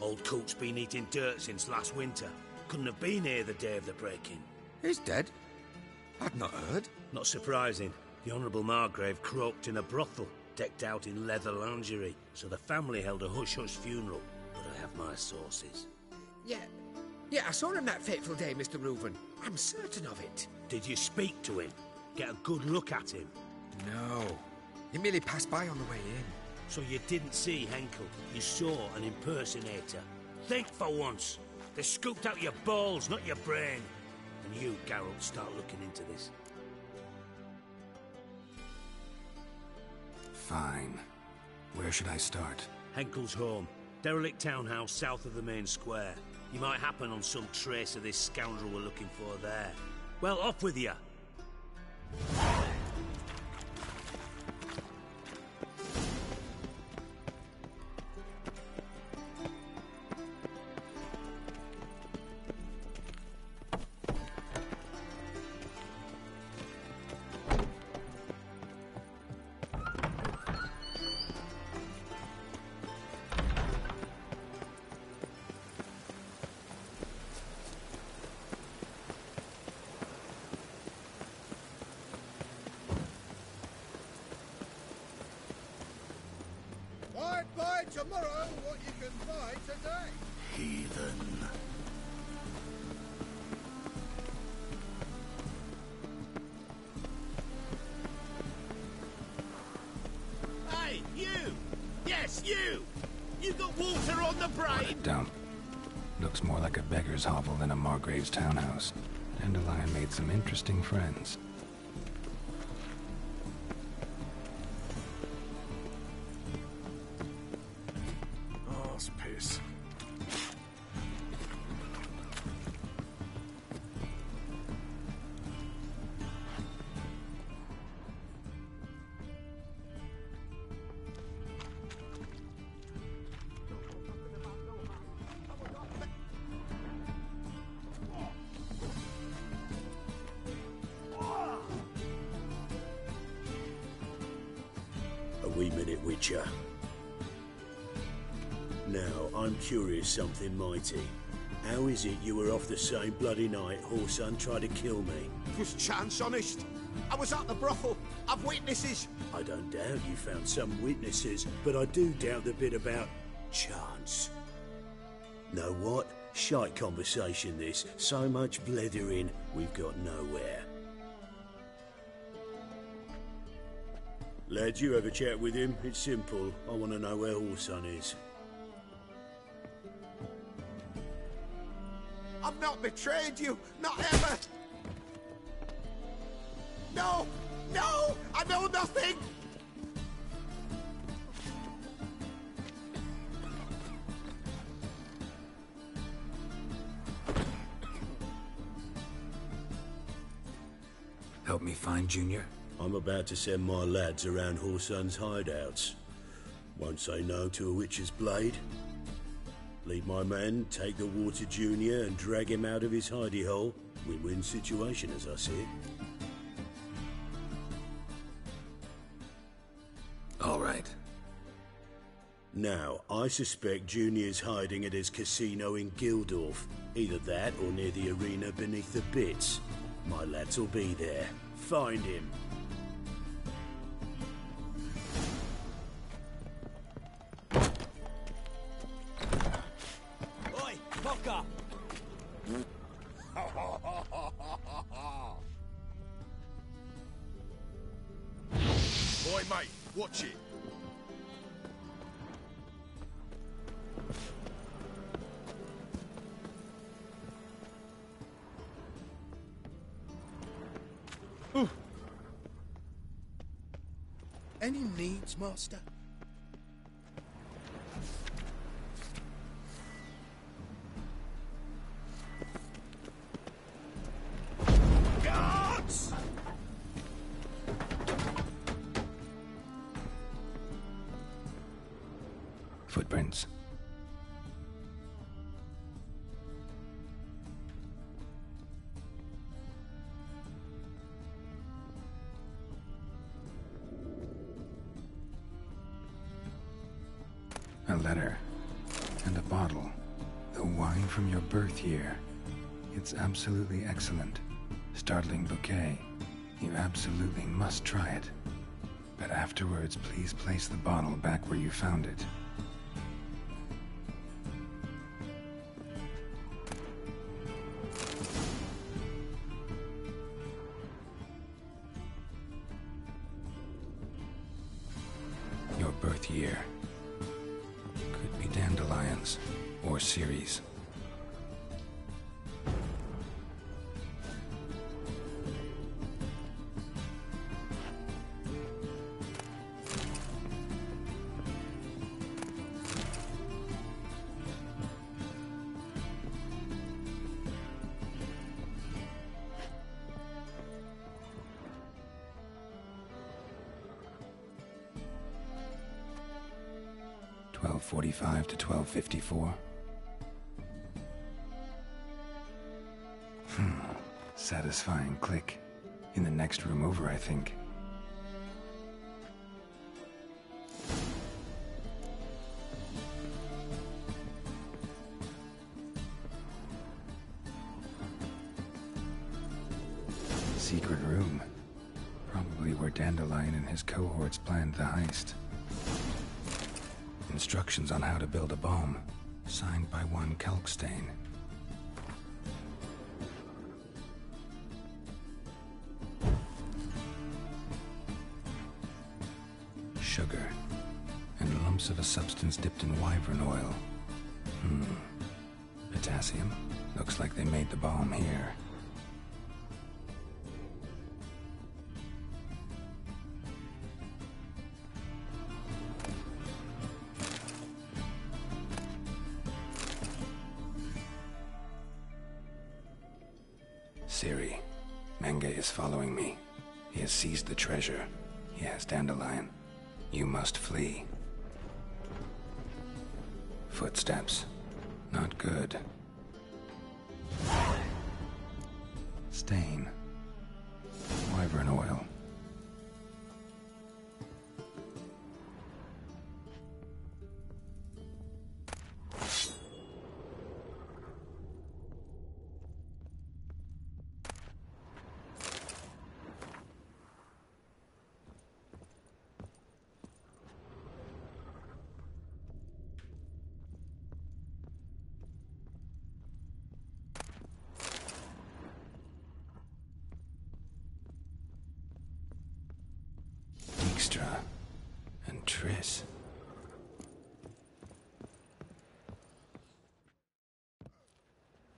Old Coot's been eating dirt since last winter. Couldn't have been here the day of the break-in. He's dead? I'd not heard. Not surprising. The Honourable Margrave croaked in a brothel, decked out in leather lingerie, so the family held a hush-hush funeral. But I have my sources. Yeah, I saw him that fateful day, Mr. Reuven. I'm certain of it. Did you speak to him? Get a good look at him? No. He merely passed by on the way in. So you didn't see Henkel? You saw an impersonator? Think for once. They scooped out your balls, not your brain. And you, Geralt, start looking into this. Fine. Where should I start? Henkel's home. Derelict townhouse south of the main square. You might happen on some trace of this scoundrel we're looking for there. Well, off with you. Buy tomorrow what you can buy today. Heathen. Hey, you! Yes, you! You got water on the brain? Dump. Looks more like a beggar's hovel than a Margrave's townhouse. Dandelion made some interesting friends. Piss. A wee minute, Witcher. Now, I'm curious something mighty. How is it you were off the same bloody night Horson tried to kill me? It was chance, honest. I was at the brothel. I've witnesses. I don't doubt you found some witnesses, but I do doubt the bit about chance. Know what? Shite conversation this. So much blethering, we've got nowhere. Lad, you have a chat with him? It's simple. I want to know where Horson is. I've not betrayed you. Not ever. No! No! I know nothing! Help me find Junior? I'm about to send my lads around Horson's hideouts. Won't say no to a witch's blade. Lead my men, take the Water Junior and drag him out of his hidey hole. Win-win situation, as I see it. All right. Now, I suspect Junior's hiding at his casino in Gildorf. Either that or near the arena beneath the bits. My lads will be there. Find him. Oi, fucker! Boy, mate, watch it. Any needs, Master? Guards! Footprints. A letter. And a bottle. The wine from your birth year. It's absolutely excellent. Startling bouquet. You absolutely must try it. But afterwards, please place the bottle back where you found it. Your birth year. Could be dandelions or Ceres. .45 to 12:54. Satisfying click. In the next room over, I think. Secret room. Probably where Dandelion and his cohorts planned the heist. Instructions on how to build a bomb, signed by one Kalkstain. Sugar, and lumps of a substance dipped in wyvern oil. Potassium. Looks like they made the bomb here. Siri, Menge is following me. He has seized the treasure. He has Dandelion. You must flee. Footsteps. Not good. Stain. Wyvern oil. And Triss.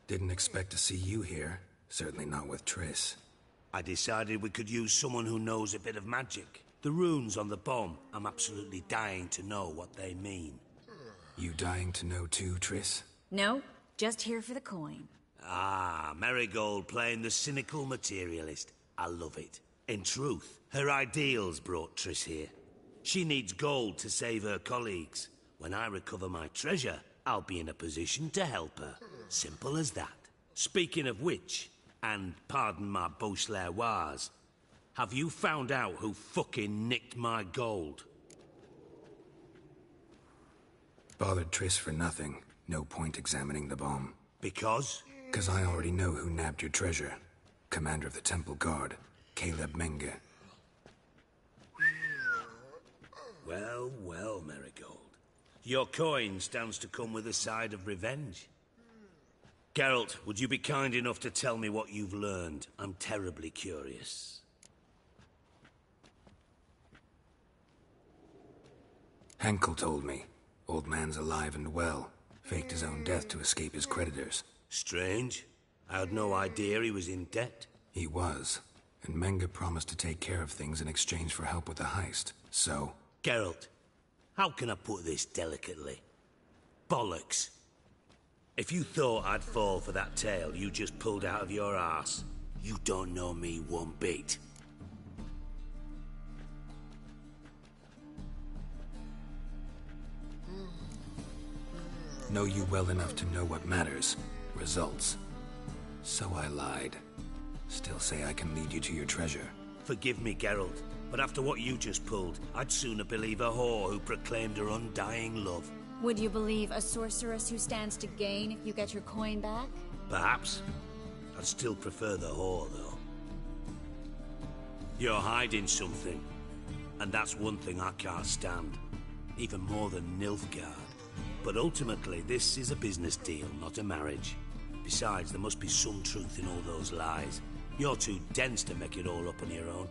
Didn't expect to see you here. Certainly not with Triss. I decided we could use someone who knows a bit of magic. The runes on the bomb, I'm absolutely dying to know what they mean. You dying to know too, Triss? No, just here for the coin. Ah, Marigold playing the cynical materialist. I love it. In truth, her ideals brought Triss here. She needs gold to save her colleagues. When I recover my treasure, I'll be in a position to help her. Simple as that. Speaking of which, and pardon my Beauclervois, have you found out who fucking nicked my gold? Bothered Triss for nothing. No point examining the bomb. Because? Because I already know who nabbed your treasure. Commander of the Temple Guard, Caleb Menge. Well, well, Marigold. Your coin stands to come with a side of revenge. Geralt, would you be kind enough to tell me what you've learned? I'm terribly curious. Henkel told me. Old man's alive and well. Faked his own death to escape his creditors. Strange. I had no idea he was in debt. He was. And Menge promised to take care of things in exchange for help with the heist. So... Geralt, how can I put this delicately? Bollocks. If you thought I'd fall for that tale you just pulled out of your arse, you don't know me one bit. Know you well enough to know what matters. Results. So I lied. Still say I can lead you to your treasure. Forgive me, Geralt, but after what you just pulled, I'd sooner believe a whore who proclaimed her undying love. Would you believe a sorceress who stands to gain if you get your coin back? Perhaps. I'd still prefer the whore, though. You're hiding something, and that's one thing I can't stand. Even more than Nilfgaard. But ultimately, this is a business deal, not a marriage. Besides, there must be some truth in all those lies. You're too dense to make it all up on your own.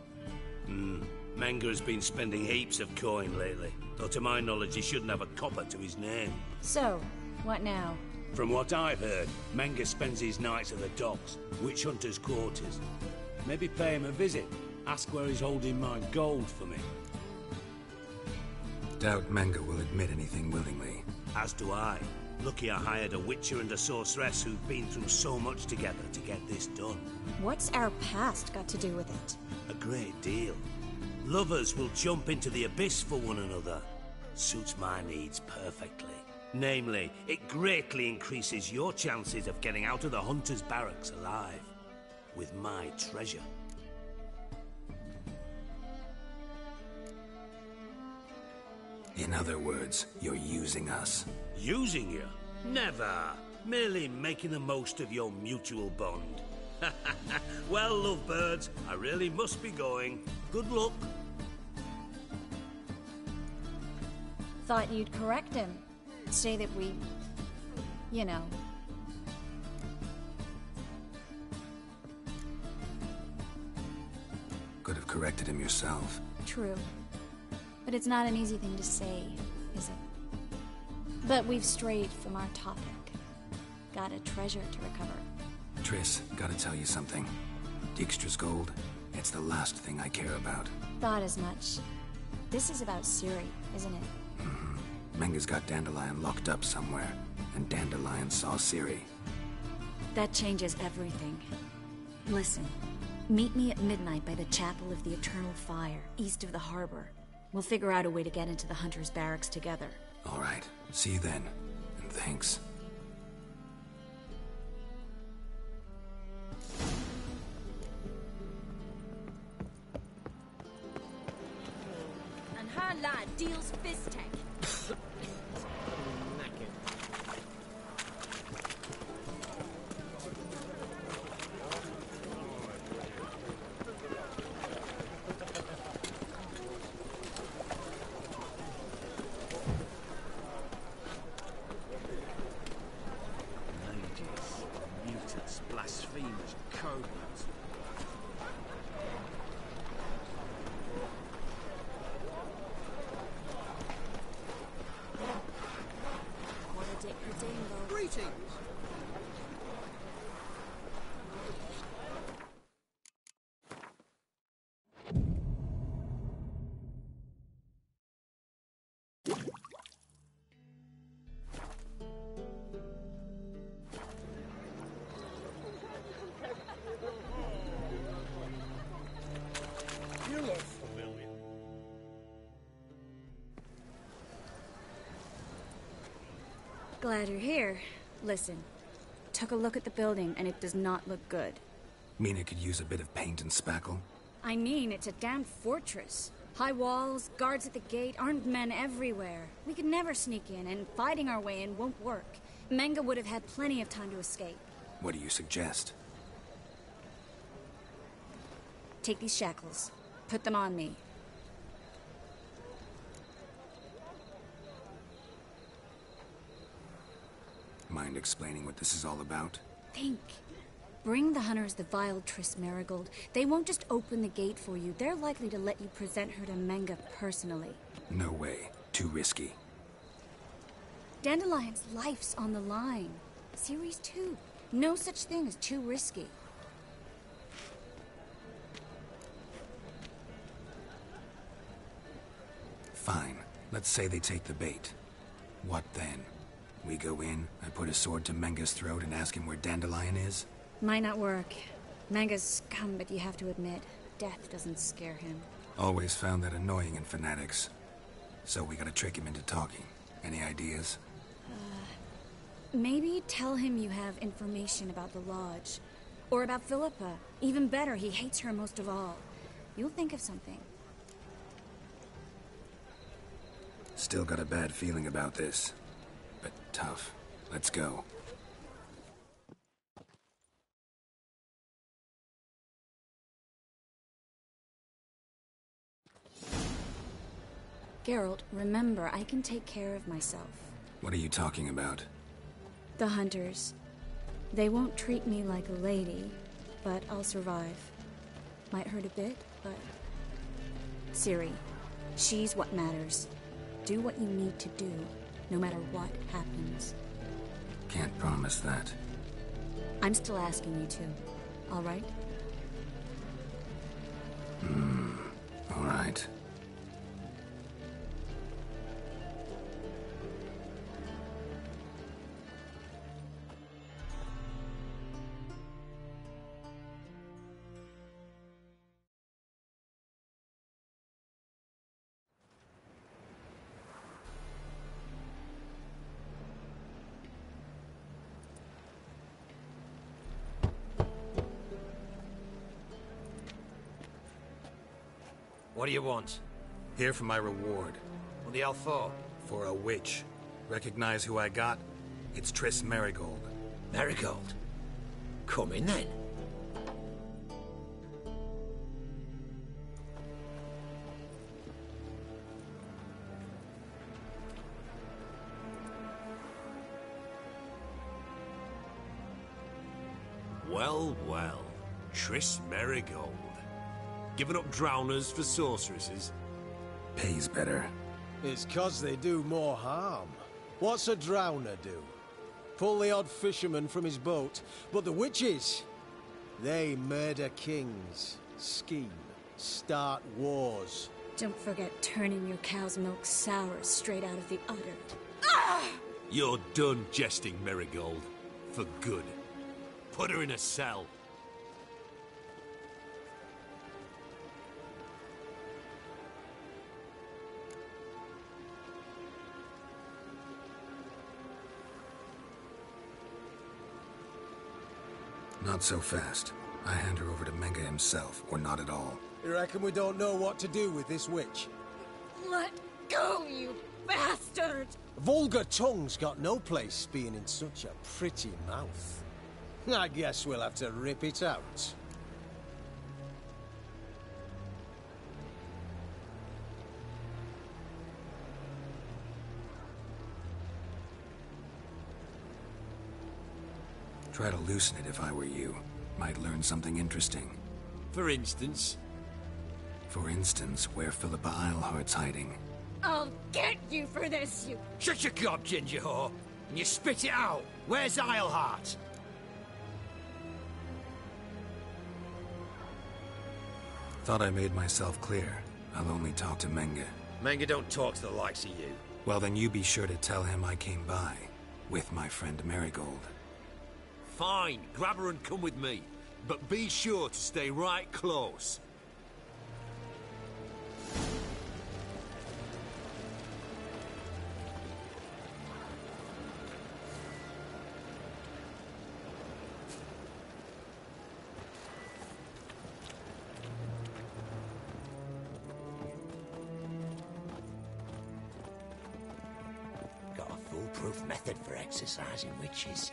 Menge has been spending heaps of coin lately, though to my knowledge he shouldn't have a copper to his name. So, what now? From what I've heard, Menge spends his nights at the docks, witch hunters' quarters. Maybe pay him a visit, ask where he's holding my gold for me. Doubt Menge will admit anything willingly. As do I. Lucky I hired a witcher and a sorceress who've been through so much together to get this done. What's our past got to do with it? A great deal. Lovers will jump into the abyss for one another. Suits my needs perfectly. Namely, it greatly increases your chances of getting out of the hunter's barracks alive. With my treasure. In other words, you're using us. Using you? Never. Merely making the most of your mutual bond. Well, lovebirds, I really must be going. Good luck. Thought you'd correct him. Say that we... you know. Could have corrected him yourself. True. But it's not an easy thing to say, is it? But we've strayed from our topic. Got a treasure to recover. Triss, gotta tell you something. Dijkstra's gold, it's the last thing I care about. Thought as much. This is about Ciri, isn't it? Menge's got Dandelion locked up somewhere, and Dandelion saw Ciri. That changes everything. Listen, meet me at midnight by the Chapel of the Eternal Fire, east of the harbor. We'll figure out a way to get into the Hunter's barracks together. All right. See you then. And thanks. And her lad deals fist tech. Blasphemous codes. Glad you're here. Listen, took a look at the building and it does not look good. Mean it could use a bit of paint and spackle? I mean, it's a damn fortress. High walls, guards at the gate, armed men everywhere. We could never sneak in, and fighting our way in won't work. Menga would have had plenty of time to escape. What do you suggest? Take these shackles. Put them on me. Mind explaining what this is all about? Think. Bring the hunters the vile Triss Marigold. They won't just open the gate for you. They're likely to let you present her to Menga personally. No way. Too risky. Dandelion's life's on the line. Series 2. No such thing as too risky. Fine. Let's say they take the bait. What then? We go in, I put a sword to Menga's throat and ask him where Dandelion is? Might not work. Menga's scum, but you have to admit, death doesn't scare him. Always found that annoying in fanatics. So we gotta trick him into talking. Any ideas? Maybe tell him you have information about the Lodge. Or about Philippa. Even better, he hates her most of all. You'll think of something. Still got a bad feeling about this. But tough. Let's go. Geralt, remember, I can take care of myself. What are you talking about? The hunters. They won't treat me like a lady, but I'll survive. Might hurt a bit, but... Ciri, she's what matters. Do what you need to do, no matter what happens. Can't promise that. I'm still asking you to, all right? All right. What do you want? Here for my reward. What the hell for? For a witch. Recognize who I got? It's Triss Marigold. Marigold? Come in then. Well, well. Triss Marigold. Giving up drowners for sorceresses? Pays better. It's 'cause they do more harm. What's a drowner do? Pull the odd fisherman from his boat. But the witches, they murder kings, scheme, start wars. Don't forget turning your cow's milk sour straight out of the udder. You're done jesting, Marigold. For good. Put her in a cell. Not so fast. I hand her over to Menga himself, or not at all. You reckon we don't know what to do with this witch? Let go, you bastard! Vulgar tongue's got no place being in such a pretty mouth. I guess we'll have to rip it out. Try to loosen it if I were you. Might learn something interesting. For instance? For instance, where Philippa Eilhart's hiding. I'll get you for this, you... Shut your gob, ginger whore, and you spit it out. Where's Eilhart? Thought I made myself clear. I'll only talk to Menga. Menga don't talk to the likes of you. Well, then you be sure to tell him I came by. With my friend Marigold. Fine, grab her and come with me. But be sure to stay right close. foolproof method for exercising witches.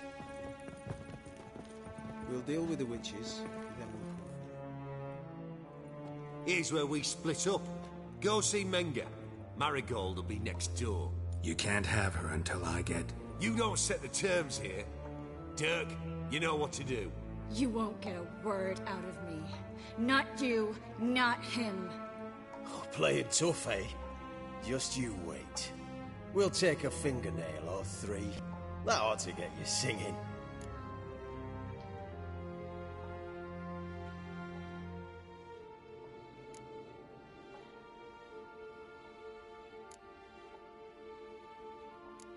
We'll deal with the witches, then we'll... Here's where we split up. Go see Menga. Marigold will be next door. You can't have her until I get... You don't set the terms here. Dirk, you know what to do. You won't get a word out of me. Not you, not him. Oh, play it tough, eh? Just you wait. We'll take a fingernail or three. That ought to get you singing.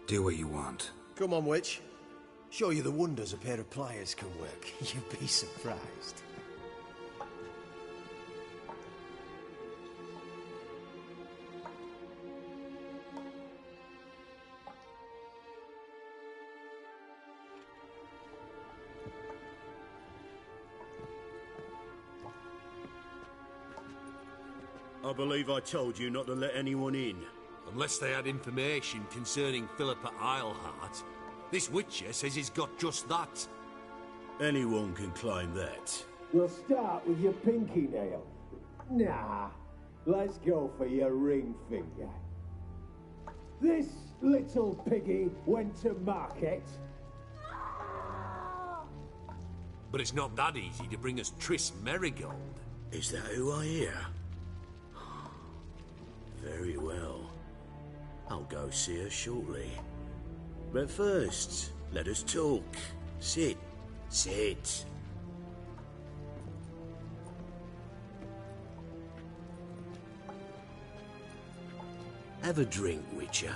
Do what you want. Come on, witch. Show you the wonders a pair of pliers can work. You'd be surprised. I believe I told you not to let anyone in. Unless they had information concerning Philippa Eilhart. This Witcher says he's got just that. Anyone can claim that. We'll start with your pinky nail. Nah, let's go for your ring finger. This little piggy went to market. But it's not that easy to bring us Triss Merigold. Is that who I hear? Very well. I'll go see her shortly. But first, let us talk. Sit. Sit. Have a drink, Witcher.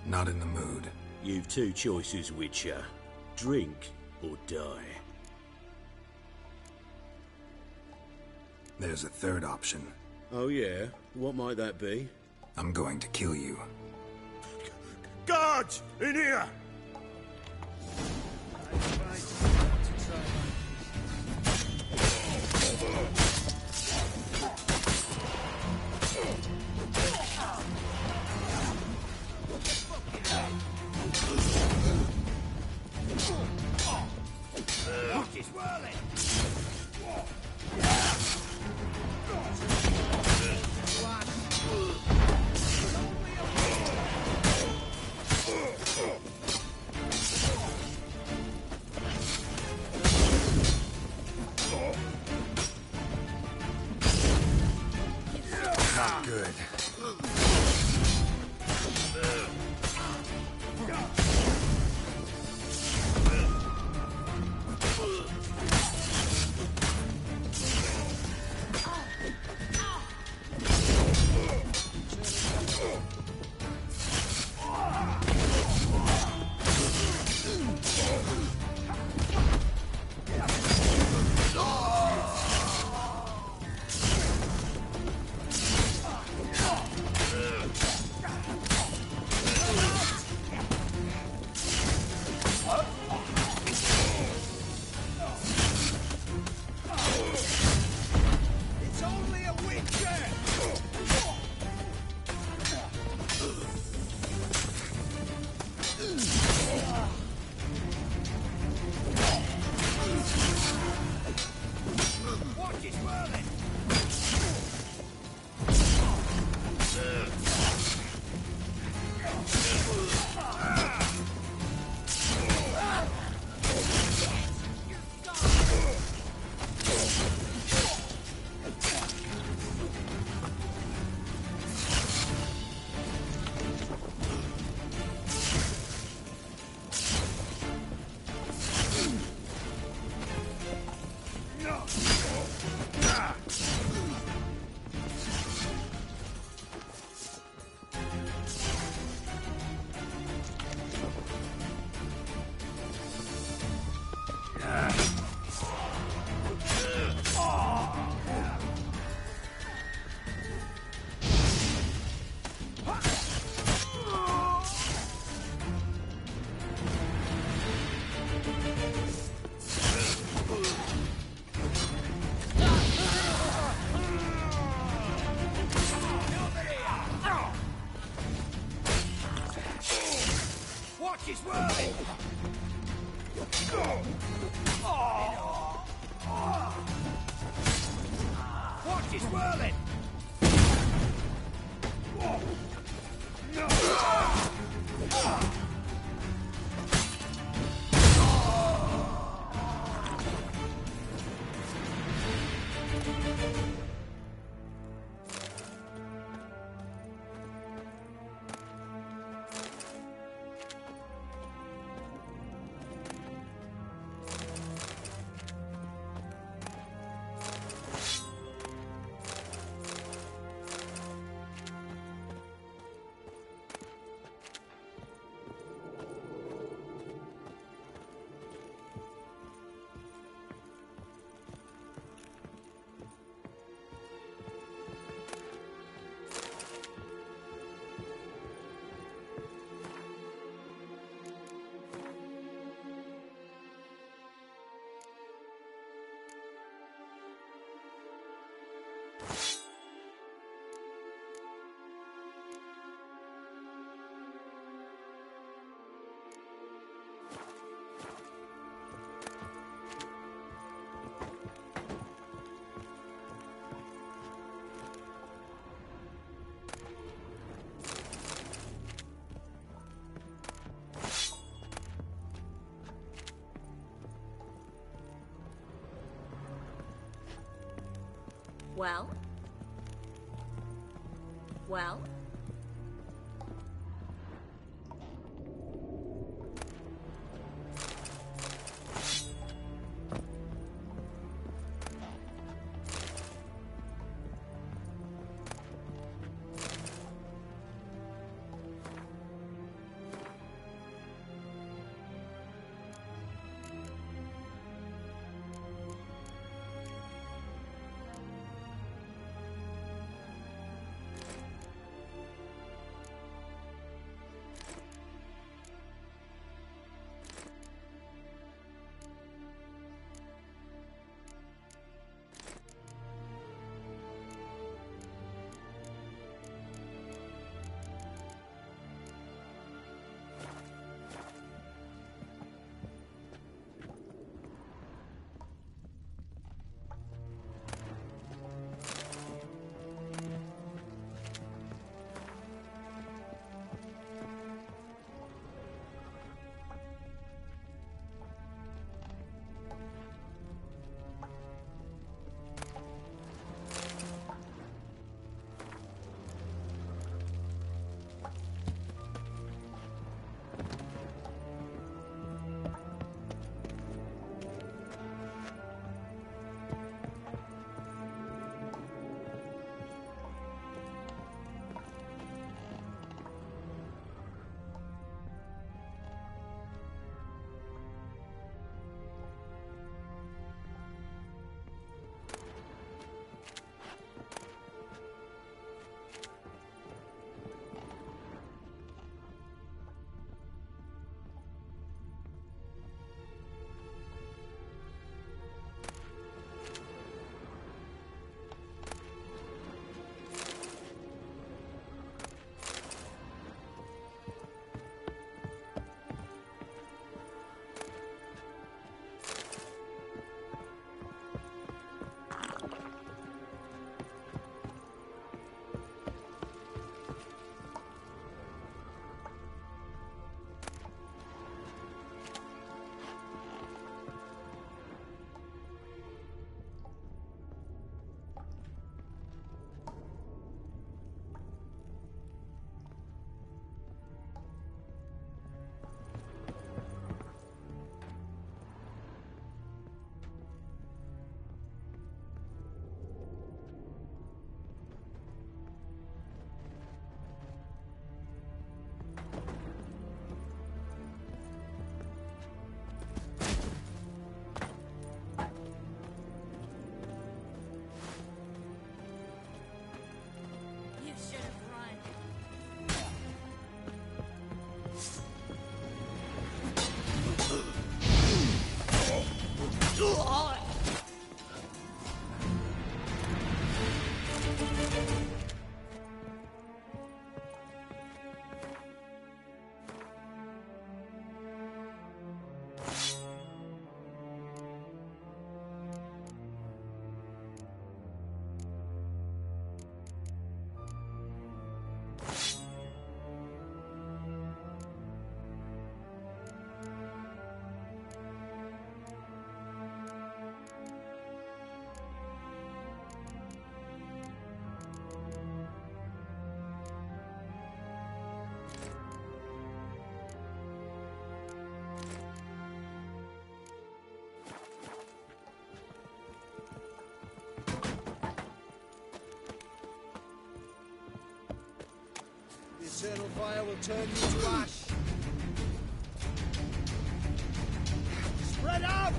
Not in the mood. You've two choices, Witcher. Drink or die. There's a third option. Oh yeah? What might that be? I'm going to kill you. Guards! In here! She's whirling! Not good. Watch it whirling! Well? Well? eternal fire will turn you to ash. Spread out!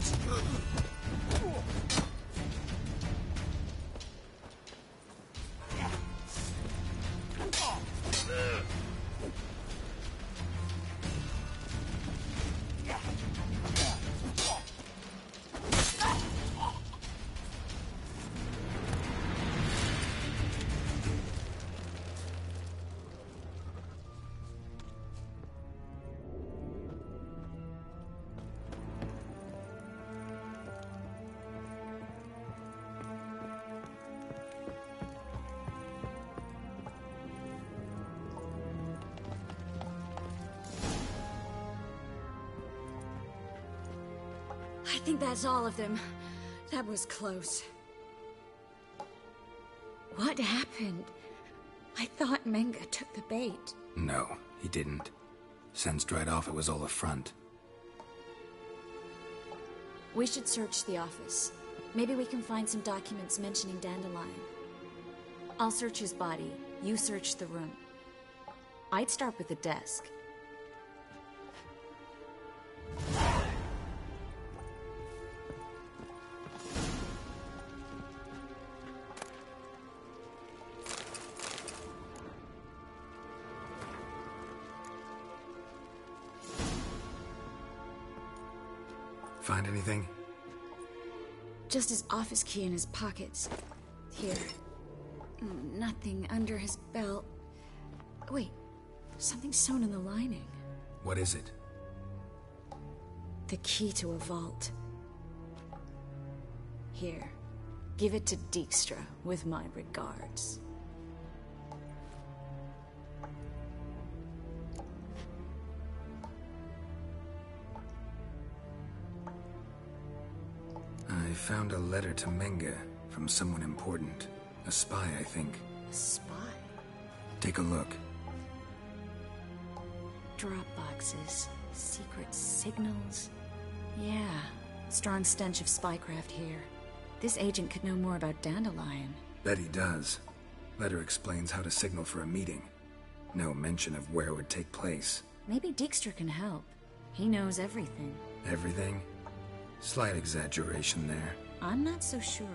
I think that's all of them. That was close. What happened? I thought Menga took the bait. No, he didn't. Sensed right off it was all a front. We should search the office. Maybe we can find some documents mentioning Dandelion. I'll search his body. You search the room. I'd start with the desk. Find anything? Just his office key in his pockets. Here. Nothing under his belt. Wait, something sewn in the lining. What is it? The key to a vault. Here. Give it to Dijkstra with my regards. I found a letter to Menga from someone important. A spy, I think. A spy? Take a look. Drop boxes. Secret signals. Yeah. Strong stench of spycraft here. This agent could know more about Dandelion. Bet he does. Letter explains how to signal for a meeting. No mention of where it would take place. Maybe Dijkstra can help. He knows everything. Everything? Slight exaggeration there. I'm not so sure.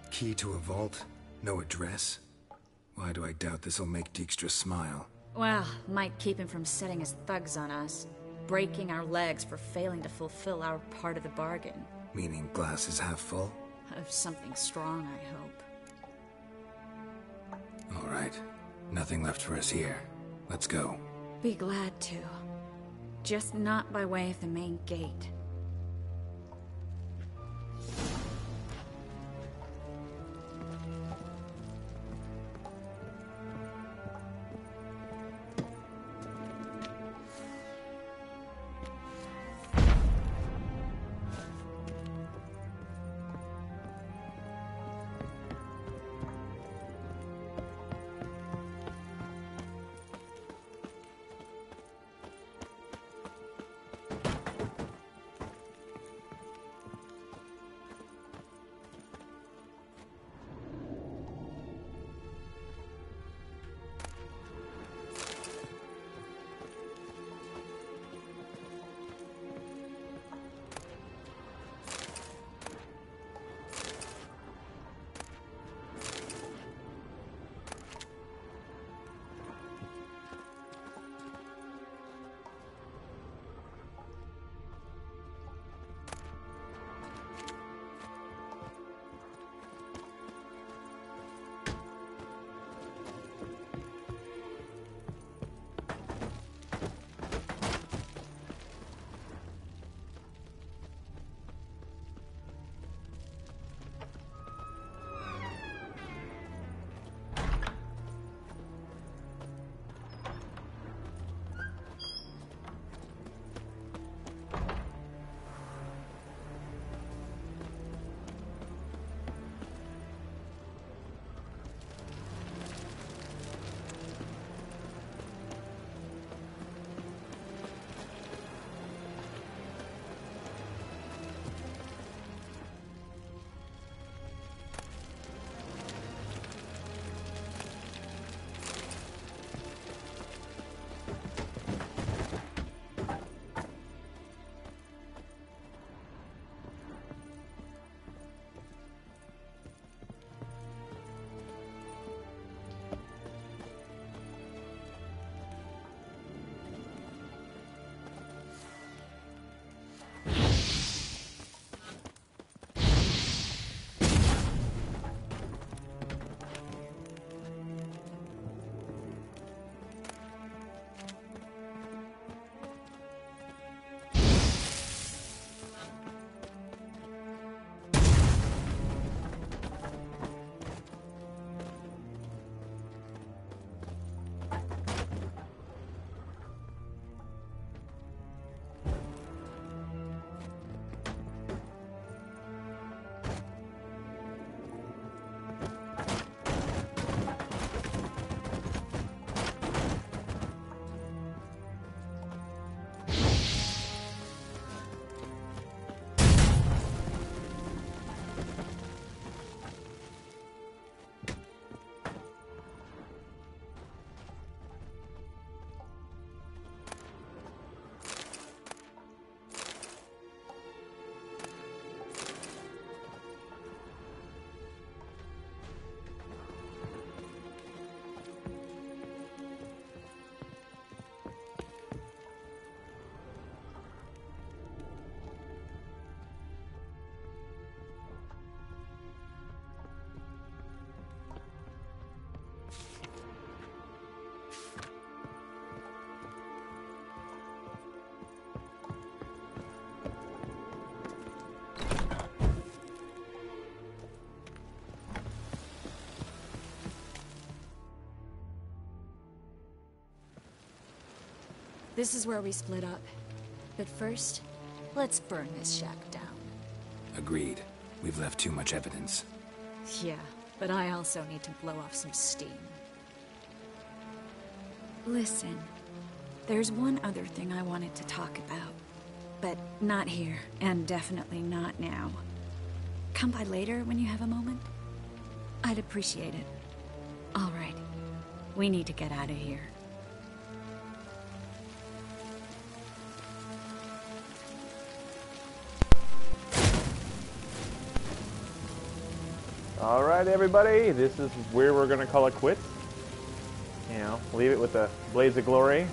Key to a vault? No address? Why do I doubt this'll make Dijkstra smile? Well, might keep him from setting his thugs on us. Breaking our legs for failing to fulfill our part of the bargain. Meaning glass is half full? Of something strong, I hope. All right. Nothing left for us here. Let's go. Be glad to. Just not by way of the main gate. This is where we split up. But first, let's burn this shack down. Agreed. We've left too much evidence. Yeah, but I also need to blow off some steam. Listen, there's one other thing I wanted to talk about. But not here, and definitely not now. Come by later when you have a moment? I'd appreciate it. All right. We need to get out of here. All right, everybody. This is where we're going to call it quits. You know, leave it with a blaze of glory.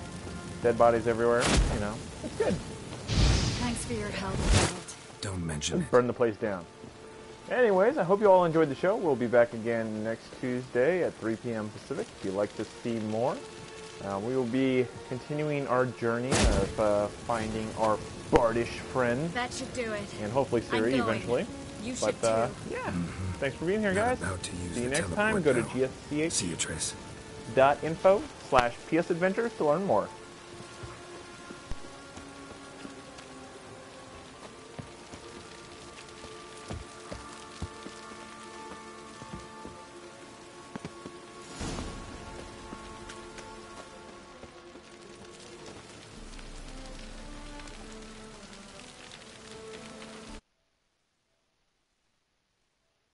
Dead bodies everywhere. You know, it's good. Thanks for your help, Walt. Don't mention it. Burn the place down. Anyways, I hope you all enjoyed the show. We'll be back again next Tuesday at 3 p.m. Pacific. If you'd like to see more, we will be continuing our journey of finding our bardish friend. That should do it. And hopefully Siri eventually. You should too. Yeah. Thanks for being here, guys. See you next time. Go to See you, Trace. gsch.info/psadventures to learn more.